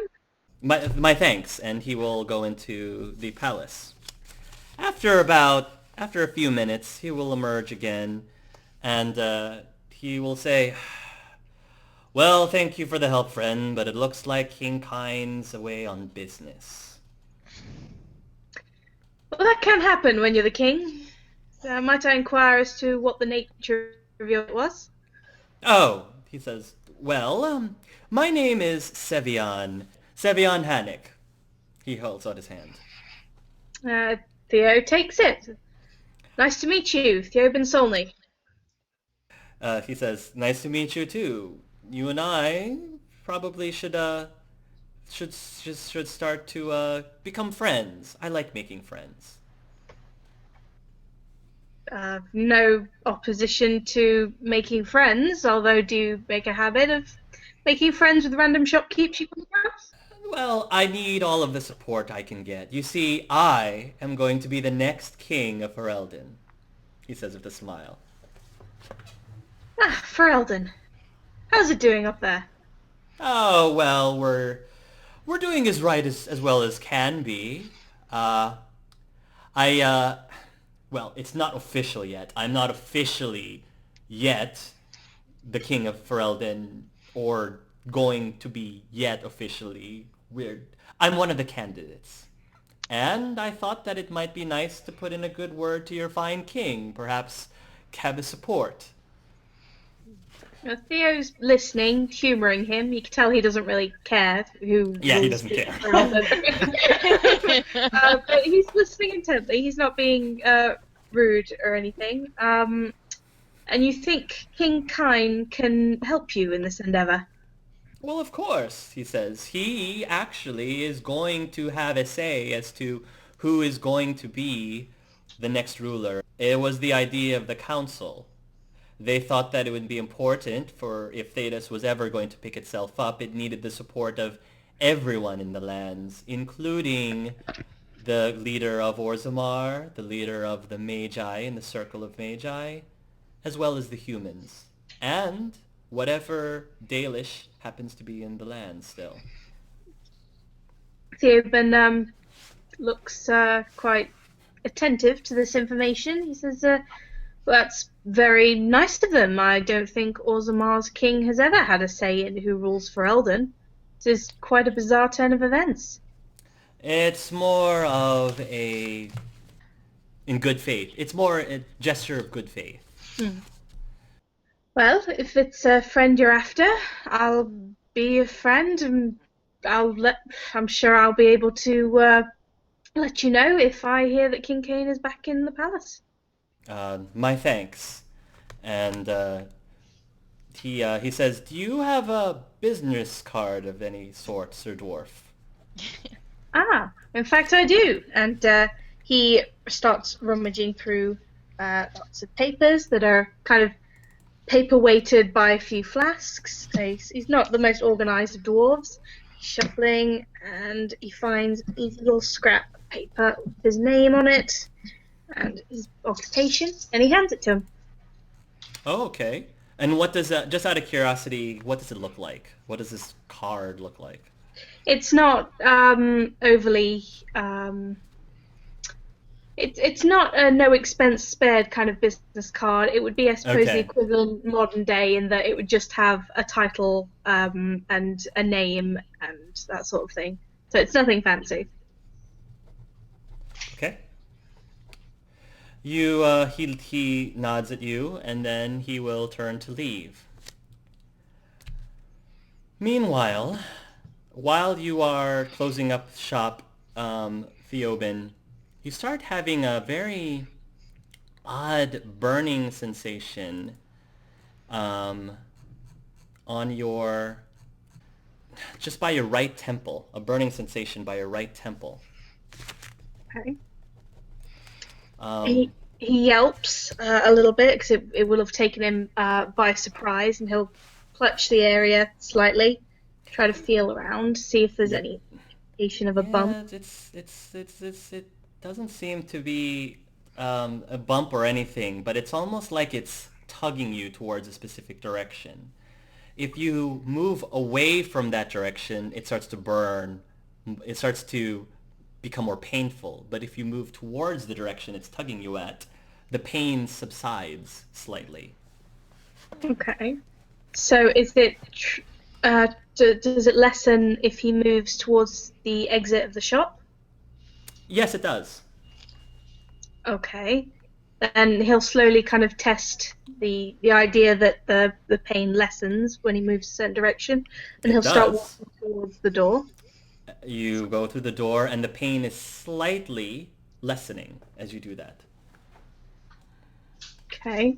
My thanks, and he will go into the palace. After a few minutes, he will emerge again, and he will say, "Well, thank you for the help, friend, but it looks like King Kyne's away on business." Well, that can happen when you're the king. Might I inquire as to what the nature of your was? "Oh," he says, "well, my name is Sevian Hannick." He holds out his hand. Theo takes it. "Nice to meet you, Theo Ben Solney." He says, "Nice to meet you too. You and I probably should start to become friends. I like making friends." No opposition to making friends, although do you make a habit of making friends with random shopkeepers you come across? "Well, I need all of the support I can get. You see, I am going to be the next king of Ferelden," he says with a smile. Ah, Ferelden. How's it doing up there? "Oh, well, we're doing as right as well as can be. Well, it's not official yet. I'm not officially yet the king of Ferelden, or going to be yet officially. I'm one of the candidates. And I thought that it might be nice to put in a good word to your fine king, perhaps have his support." Theo's listening, humouring him. You can tell he doesn't really care who. Yeah, he rules doesn't care. But he's listening intently. He's not being rude or anything. And you think King Kyne can help you in this endeavour? "Well, of course," he says. "He actually is going to have a say as to who is going to be the next ruler. It was the idea of the council. They thought that it would be important for, if Thedas was ever going to pick itself up, it needed the support of everyone in the lands, including the leader of Orzammar, the leader of the Magi in the Circle of Magi, as well as the humans, and whatever Dalish happens to be in the land still." Theo looks quite attentive to this information. He says, "Well, that's very nice of them. I don't think Orzammar's king has ever had a say in who rules Ferelden. This is quite a bizarre turn of events." It's more of in good faith. It's more a gesture of good faith. Well, if it's a friend you're after, I'll be a friend, and I'm sure I'll be able to let you know if I hear that King Kane is back in the palace. My thanks. And he says, "Do you have a business card of any sort, Sir Dwarf?" In fact I do. And he starts rummaging through lots of papers that are kind of paper-weighted by a few flasks. He's not the most organised of dwarves. He's shuffling, and he finds a little scrap of paper with his name on it and his occupation, and he hands it to him. Oh, okay. And what does that, just out of curiosity, what does it look like? What does this card look like? It's not overly... It's not a no expense spared kind of business card. It would be, I suppose, the equivalent modern day in that it would just have a title and a name and that sort of thing. So it's nothing fancy. Okay. He nods at you, and then he will turn to leave. Meanwhile, while you are closing up shop, Theobin, you start having a very odd burning sensation on your, just by your right temple, a burning sensation by your right temple. Okay. He yelps a little bit because it will have taken him by surprise, and he'll clutch the area slightly, try to feel around, see if there's any indication of a bump. It doesn't seem to be a bump or anything, but it's almost like it's tugging you towards a specific direction. If you move away from that direction, it starts to burn. It starts to become more painful. But if you move towards the direction it's tugging you at, the pain subsides slightly. Okay. So is it... does it lessen if he moves towards the exit of the shop? Yes, it does. Okay. Then he'll slowly kind of test the idea that the pain lessens when he moves a certain direction, and he'll start walking towards the door. You go through the door, and the pain is slightly lessening as you do that. Okay.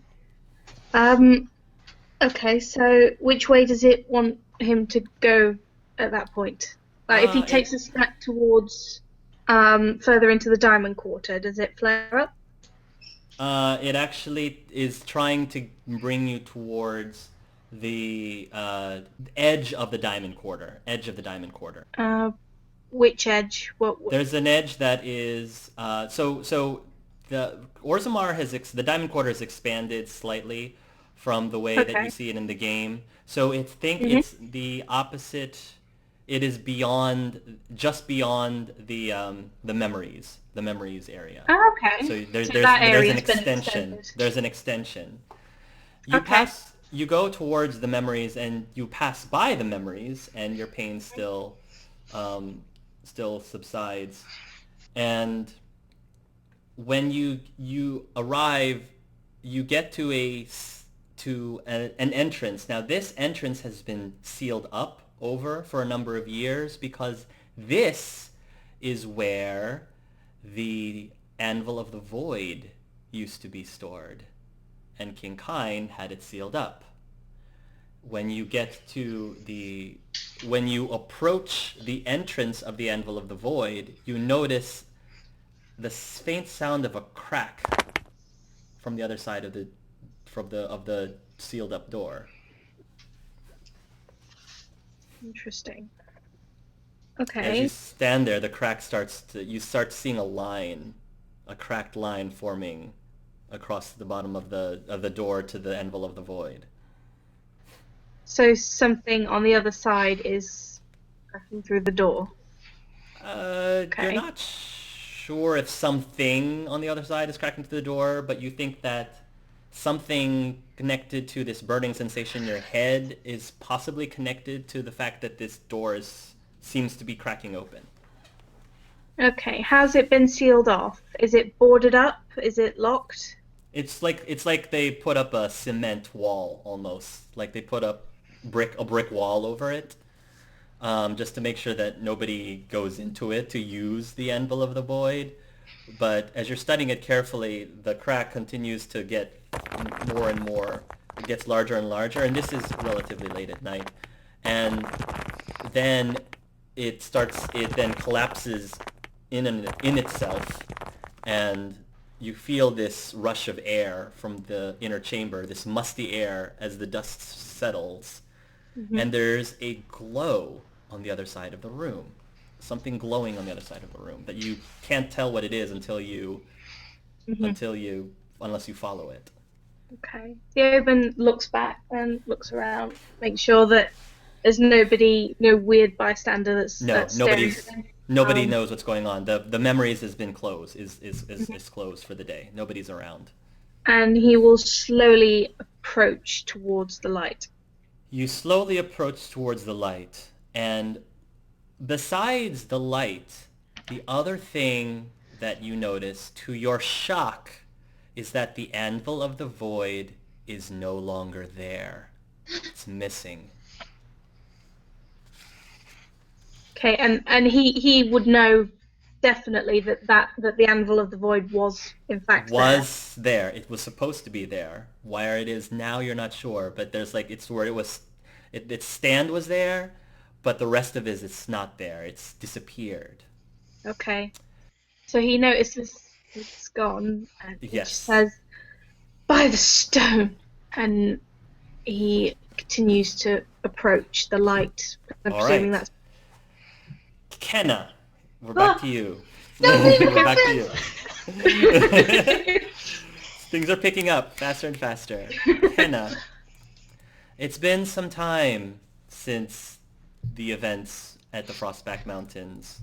Okay, so which way does it want him to go at that point? Like, if he takes a step towards further into the diamond quarter, does it flare up? It actually is trying to bring you towards the edge of the diamond quarter. Which edge? What? There's an edge that is so the Orzammar the diamond quarter has expanded slightly from the way that you see it in the game. So it's the opposite. It is just beyond the memories area. Oh, okay. So there's that an area's extension. been extended. There's an extension. You go towards the memories, and you pass by the memories, and your pain still subsides. And when you arrive, you get to an entrance. Now, this entrance has been sealed up over for a number of years because this is where the Anvil of the Void used to be stored, and King Kine had it sealed up. When you approach the entrance of the Anvil of the Void, you notice the faint sound of a crack from the other side of the sealed up door. Interesting. As Okay. you stand there, the crack you start seeing a cracked line forming across the bottom of the door to the Anvil of the Void. So something on the other side is cracking through the door. You're not sure if something on the other side is cracking through the door, but you think that something connected to this burning sensation in your head is possibly connected to the fact that this door seems to be cracking open. Okay. How's it been sealed off? Is it boarded up? Is it locked? It's like they put up a cement wall almost, like they put up a brick wall over it, just to make sure that nobody goes into it to use the Anvil of the Void. But as you're studying it carefully, the crack continues to get more and more. It gets larger and larger, and this is relatively late at night. And then it then collapses in itself, and you feel this rush of air from the inner chamber, this musty air as the dust settles. Mm-hmm. And there's a glow on the other side of the room. Something glowing on the other side of the room that you can't tell what it is unless you follow it. Okay. Theoben looks back and looks around, makes sure that there's no weird bystander that's staring at him. Nobody knows what's going on. The memories has been closed, is closed for the day. Nobody's around. And he will slowly approach towards the light. You slowly approach towards the light, and Besides the light, the other thing that you notice, to your shock, is that the anvil of the void is no longer there. It's missing. Okay, and he would know definitely that the anvil of the void was in fact Was there. It was supposed to be there. Where it is now, you're not sure, but there's like, it's where it was, its stand was there, but the rest of it is not there. It's disappeared. there. Okay. So he notices it's gone and he Yes. just says, "By the stone," and he continues to approach the light. I'm All presuming right. that's Kenna, we're back to you. Don't leave it We're back to happen. you. Things are picking up faster and faster. Kenna, it's been some time since the events at the Frostback Mountains.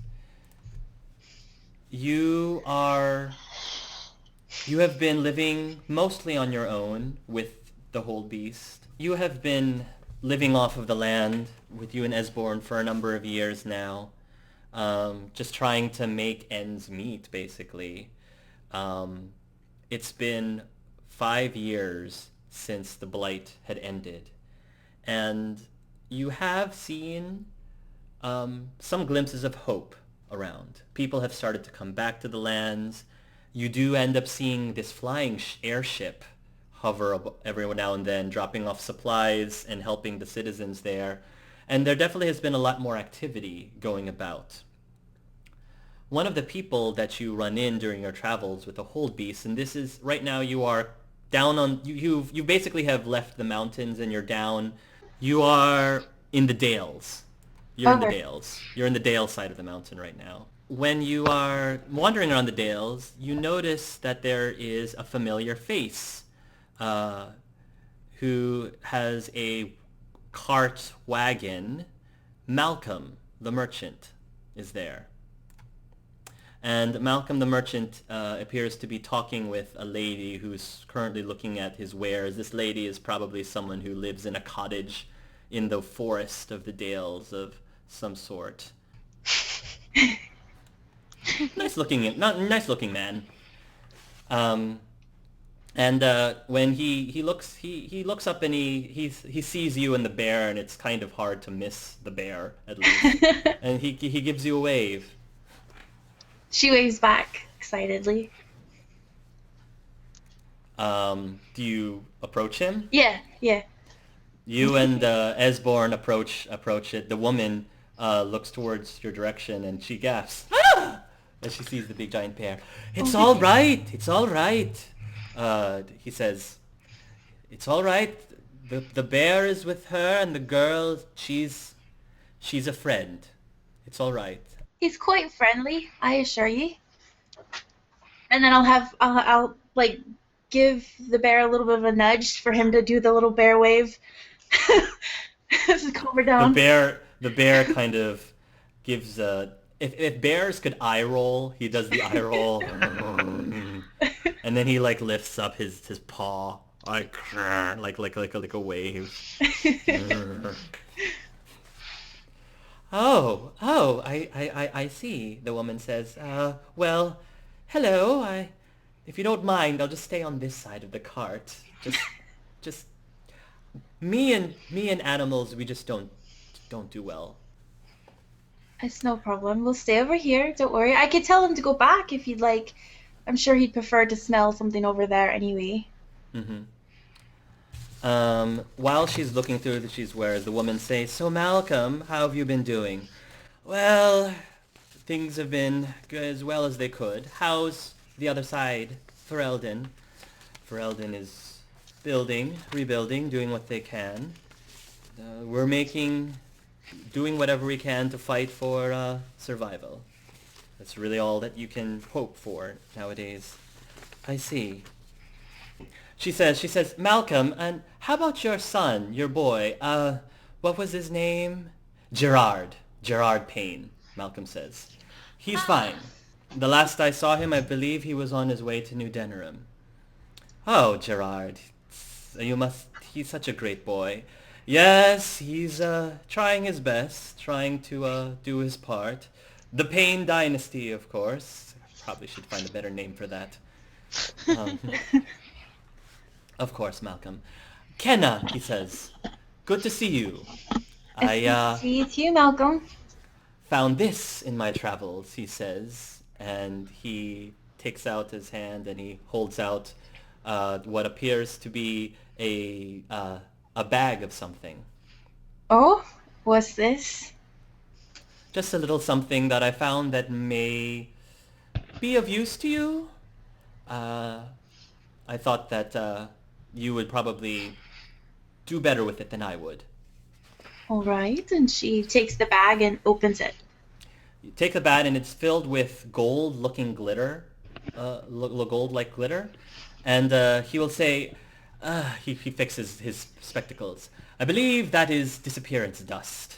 You have been living mostly on your own with the whole beast. You have been living off of the land with you and Esborn for a number of years now. Just trying to make ends meet, basically. It's been 5 years since the Blight had ended. And you have seen some glimpses of hope around. People have started to come back to the lands. You do end up seeing this flying airship hover every now and then, dropping off supplies and helping the citizens there. And there definitely has been a lot more activity going about. One of the people that you run in during your travels with the Hold Beast, and this is, right now you are down on, you basically have left the mountains and you're down, you are in the Dales. You're in the Dales. You're in the Dale side of the mountain right now. When you are wandering around the Dales, you notice that there is a familiar face who has a cart wagon. Malcolm, the merchant, is there. And Malcolm the merchant appears to be talking with a lady who's currently looking at his wares. This lady is probably someone who lives in a cottage in the forest of the Dales of some sort. Nice looking man. And when he looks up and he sees you and the bear, and it's kind of hard to miss the bear, at least. And he gives you a wave. She waves back excitedly. Do you approach him? Yeah. You and Esborn approach it. The woman looks towards your direction and she gasps as she sees the big giant bear. It's all right. It's all right. He says, "It's all right. The bear is with her, and the girl, she's a friend. It's all right." He's quite friendly, I assure you. And then I'll like give the bear a little bit of a nudge for him to do the little bear wave. This is calm down. The bear kind of gives a. If bears could eye roll, he does the eye roll, and then he like lifts up his paw like a wave. Oh, I see, the woman says. Well, hello, if you don't mind, I'll just stay on this side of the cart. Just, me and animals, we just don't do well. It's no problem. We'll stay over here. Don't worry. I could tell him to go back if you'd like. I'm sure he'd prefer to smell something over there anyway. Mm-hmm. While she's looking through she's wares, the woman says, "So Malcolm, how have you been doing?" "Well, things have been good, as well as they could. How's the other side, Ferelden?" Ferelden is rebuilding, doing what they can. We're doing whatever we can to fight for survival. That's really all that you can hope for nowadays. I see. She says, "Malcolm, and how about your son, your boy? What was his name?" Gerard Payne," Malcolm says. "He's fine. The last I saw him, I believe he was on his way to New Denerim." "Oh, Gerard, he's such a great boy. Yes, he's trying his best, trying to do his part. The Pain Dynasty, of course. Probably should find a better name for that. Um, of course, Malcolm. Kenna, he says. Good to see you. I See you too, Malcolm. found this in my travels, he says, and he takes out his hand and he holds out what appears to be a bag of something. Oh, what's this? Just a little something that I found that may be of use to you. I thought that you would probably do better with it than I would. All right, and she takes the bag and opens it. You take the bag and it's filled with gold-looking glitter, gold-like glitter, and he will say, he fixes his spectacles. I believe that is disappearance dust.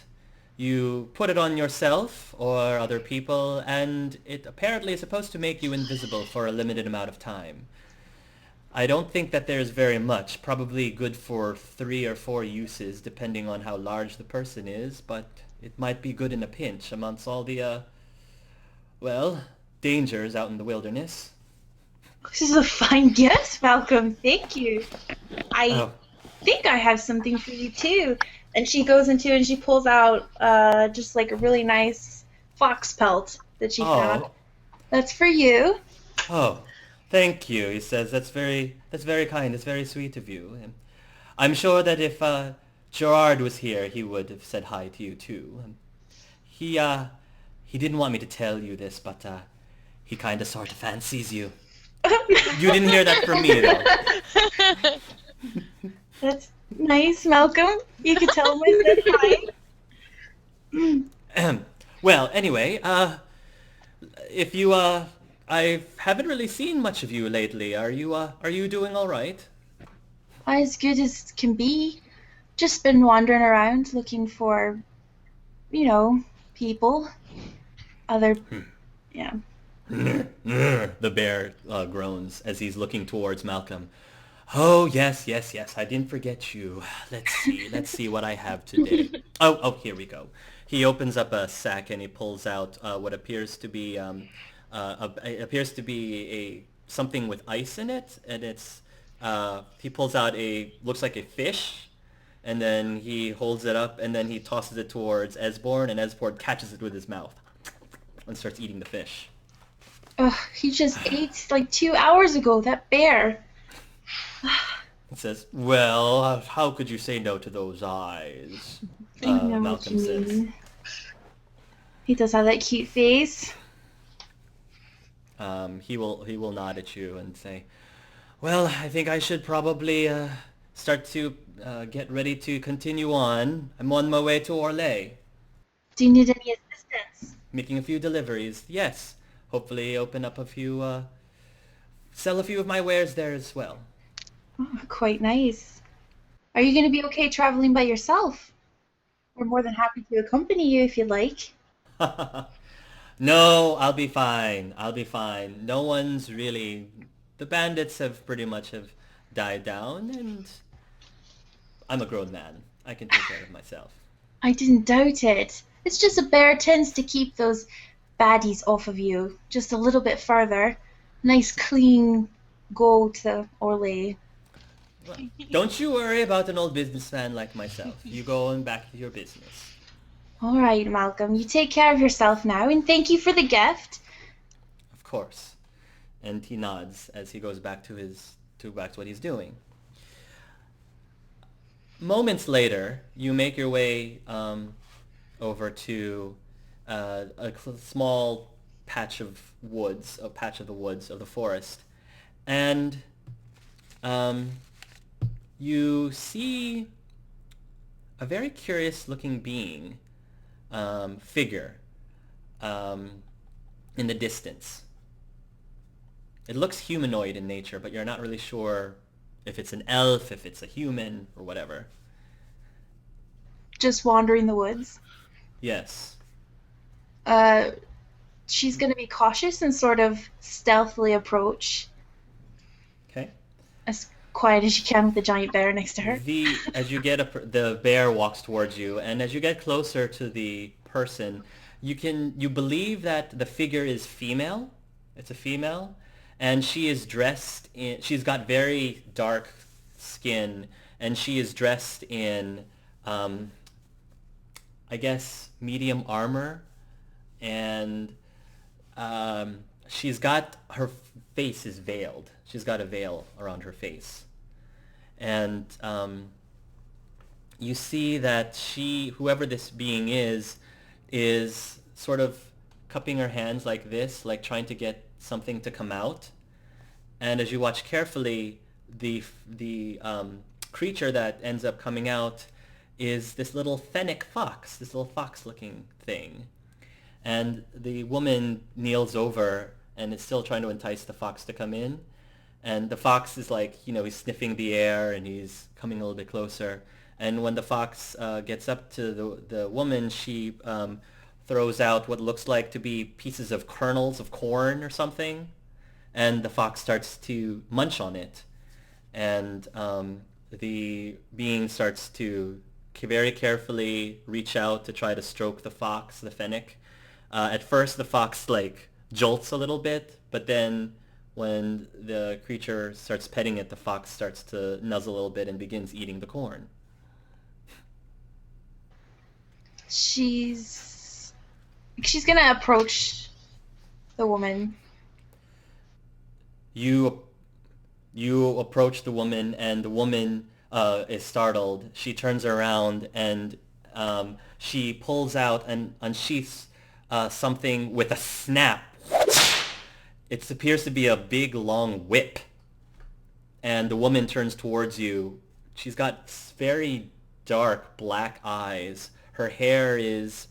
You put it on yourself or other people, and it apparently is supposed to make you invisible for a limited amount of time. I don't think that there's very much, probably good for 3 or 4 uses, depending on how large the person is, but it might be good in a pinch amongst all the, dangers out in the wilderness. This is a fine gift, Malcolm. Thank you. I think I have something for you too. And she goes into and she pulls out just like a really nice fox pelt that she found. That's for you. Oh, thank you, he says. That's very kind. It's very sweet of you. And I'm sure that if Gerard was here, he would have said hi to you too. He didn't want me to tell you this, but he kind of sort of fancies you. You didn't hear that from me, though. That's nice, Malcolm. You could tell him I said hi. Well, anyway, if you I haven't really seen much of you lately. Are you doing all right? As good as can be. Just been wandering around looking for, people. Yeah. The bear groans as he's looking towards Malcolm. Oh, yes. I didn't forget you. Let's see what I have today. Oh, here we go. He opens up a sack and he pulls out what appears to be something with ice in it, and it's he pulls out looks like a fish, and then he holds it up and then he tosses it towards Esborn, and Esborn catches it with his mouth and starts eating the fish. Ugh, he just ate like 2 hours ago, that bear. It says, well, how could you say no to those eyes? Malcolm says. He does have that cute face. He will nod at you and say, well, I think I should probably start to get ready to continue on. I'm on my way to Orlais. Do you need any assistance? Making a few deliveries, yes. Hopefully open up sell a few of my wares there as well. Oh, quite nice. Are you going to be okay traveling by yourself? We're more than happy to accompany you if you'd like. No, I'll be fine. No one's really... The bandits have pretty much died down, and I'm a grown man. I can take care of myself. I didn't doubt it. It's just a bear tends to keep those baddies off of you just a little bit further. Nice clean go to Orlais. Well, don't you worry about an old businessman like myself. You go on back to your business. All right, Malcolm. You take care of yourself now, and thank you for the gift. Of course. And he nods as he goes back to what he's doing. Moments later, you make your way over to a small patch of the woods of the forest, and you see a very curious-looking being, figure, in the distance. It looks humanoid in nature, but you're not really sure if it's an elf, if it's a human, or whatever. Just wandering the woods. Yes. She's going to be cautious and sort of stealthily approach. Okay. quiet as she can with the giant bear next to her. The bear walks towards you, and as you get closer to the person, you believe that the figure is female. It's a female, and she's got very dark skin, and she is dressed in, I guess, medium armor, and her face is veiled. She's got a veil around her face. And you see that whoever this being is sort of cupping her hands like this, like trying to get something to come out. And as you watch carefully, the creature that ends up coming out is this little fennec fox, this little fox-looking thing. And the woman kneels over and is still trying to entice the fox to come in. And the fox is like, he's sniffing the air and he's coming a little bit closer. And when the fox gets up to the woman, she throws out what looks like to be pieces of kernels of corn or something. And the fox starts to munch on it. And the being starts to very carefully reach out to try to stroke the fox, the fennec. At first, the fox jolts a little bit, but then when the creature starts petting it, the fox starts to nuzzle a little bit and begins eating the corn. She's gonna approach the woman. You approach the woman, and the woman is startled. She turns around and she pulls out and unsheaths something with a snap. It appears to be a big, long whip. And the woman turns towards you. She's got very dark black eyes. Her hair is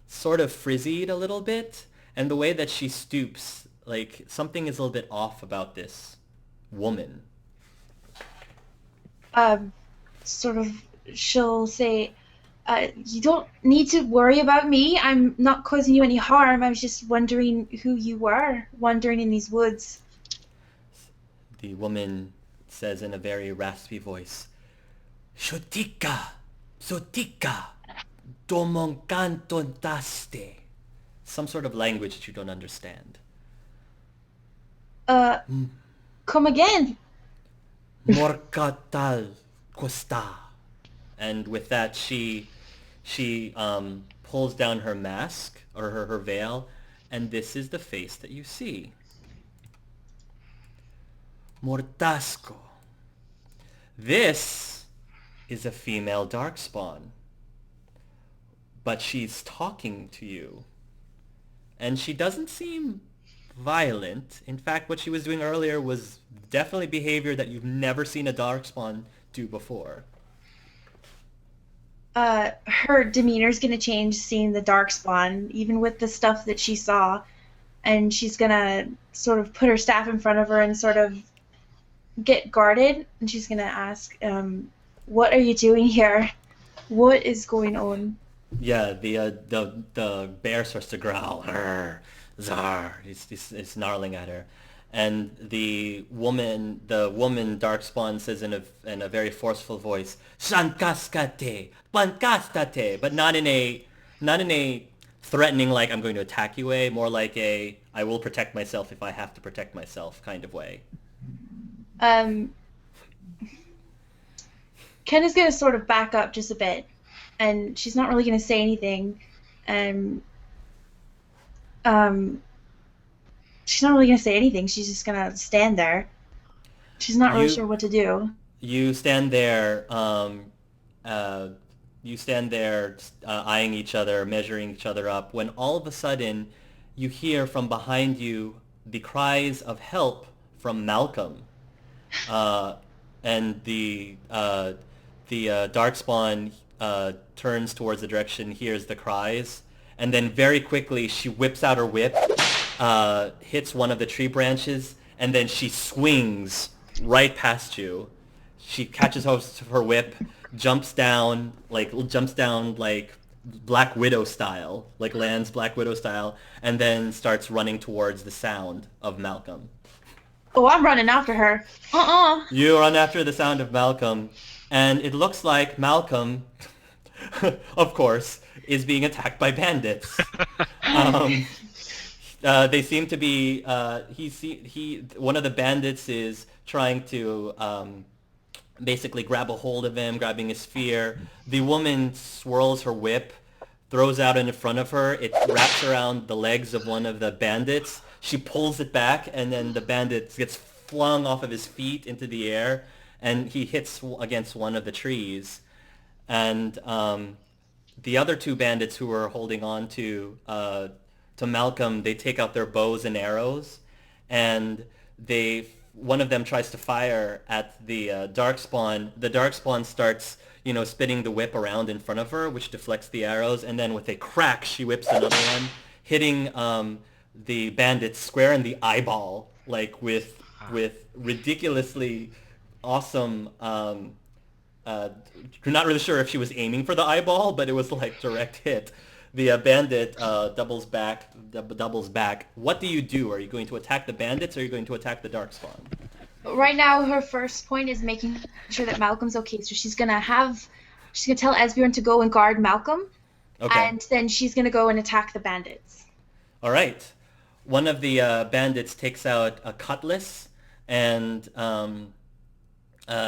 sort of frizzied a little bit. And the way that she stoops, something is a little bit off about this woman. She'll say, you don't need to worry about me. I'm not causing you any harm. I was just wondering who you were, wandering in these woods. The woman says in a very raspy voice, Shotika, Sotika, Domonkantontaste. Some sort of language that you don't understand. Come again. Morkatal Costa. And with that, she pulls down her mask, or her veil, and this is the face that you see. Mortasco. This is a female darkspawn. But she's talking to you. And she doesn't seem violent. In fact, what she was doing earlier was definitely behavior that you've never seen a darkspawn do before. Her demeanor's gonna change seeing the darkspawn, even with the stuff that she saw, and she's gonna sort of put her staff in front of her and sort of get guarded, and she's gonna ask, what are you doing here? What is going on? Yeah, the bear starts to growl. Zar. He's snarling at her. And the woman darkspawn says in a very forceful voice, "Shankaskate, pankastate," but not in a threatening, like I'm going to attack you way, more like a I will protect myself if I have to protect myself kind of way. Ken is gonna sort of back up just a bit, and she's not really gonna say anything. She's not really gonna say anything. She's just gonna stand there. She's not really sure what to do. You stand there. Eyeing each other, measuring each other up. When all of a sudden, you hear from behind you the cries of help from Malcolm, and the darkspawn turns towards the direction, hears the cries, and then very quickly she whips out her whip. Hits one of the tree branches, and then she swings right past you. She catches her whip, jumps down like Black Widow style, like lands Black Widow style, and then starts running towards the sound of Malcolm. Oh, I'm running after her. You run after the sound of Malcolm, and it looks like Malcolm, of course, is being attacked by bandits. They seem to be. One of the bandits is trying to basically grab a hold of him, grabbing his spear. The woman swirls her whip, throws out in front of her. It wraps around the legs of one of the bandits. She pulls it back, and then the bandit gets flung off of his feet into the air, and he hits against one of the trees. And the other two bandits who were holding on to Malcolm, they take out their bows and arrows, and one of them tries to fire at the darkspawn. The darkspawn starts, spinning the whip around in front of her, which deflects the arrows, and then with a crack, she whips another one, hitting the bandit square in the eyeball, like with ridiculously awesome. You're not really sure if she was aiming for the eyeball, but it was like direct hit. The bandit doubles back. What do you do? Are you going to attack the bandits, or are you going to attack the darkspawn? Right now, her first point is making sure that Malcolm's okay. So she's gonna tell Esbjorn to go and guard Malcolm, Okay. and then she's gonna go and attack the bandits. All right. One of the bandits takes out a cutlass and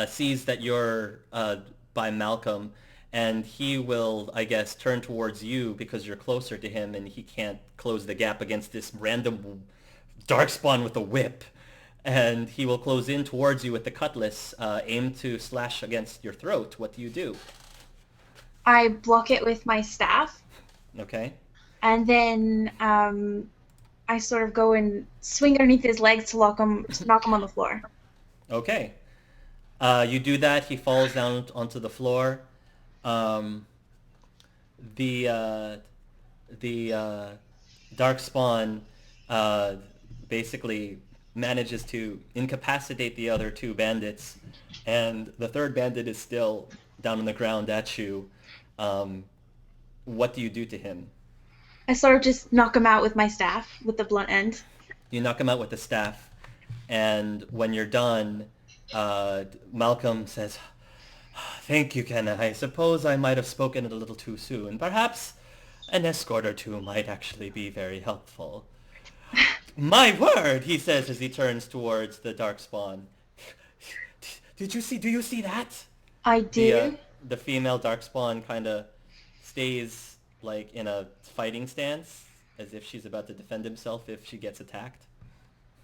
sees that you're by Malcolm, and he will, I guess, turn towards you because you're closer to him, and he can't close the gap against this random darkspawn with a whip. And he will close in towards you with the cutlass, aim to slash against your throat. What do you do? I block it with my staff, Okay. and then I sort of go and swing underneath his legs to knock him on the floor. Okay. You do that. He falls down onto the floor. The darkspawn basically manages to incapacitate the other two bandits, and the third bandit is still down on the ground at you. What do you do to him? I sort of just knock him out with my staff, with the blunt end. You knock him out with the staff, and when you're done, Malcolm says, "Thank you, Kenna. I suppose I might have spoken it a little too soon. Perhaps an escort or two might actually be very helpful." "My word," he says as he turns towards the darkspawn. Do you see that? I do. The female darkspawn kind of stays like in a fighting stance, as if she's about to defend himself if she gets attacked.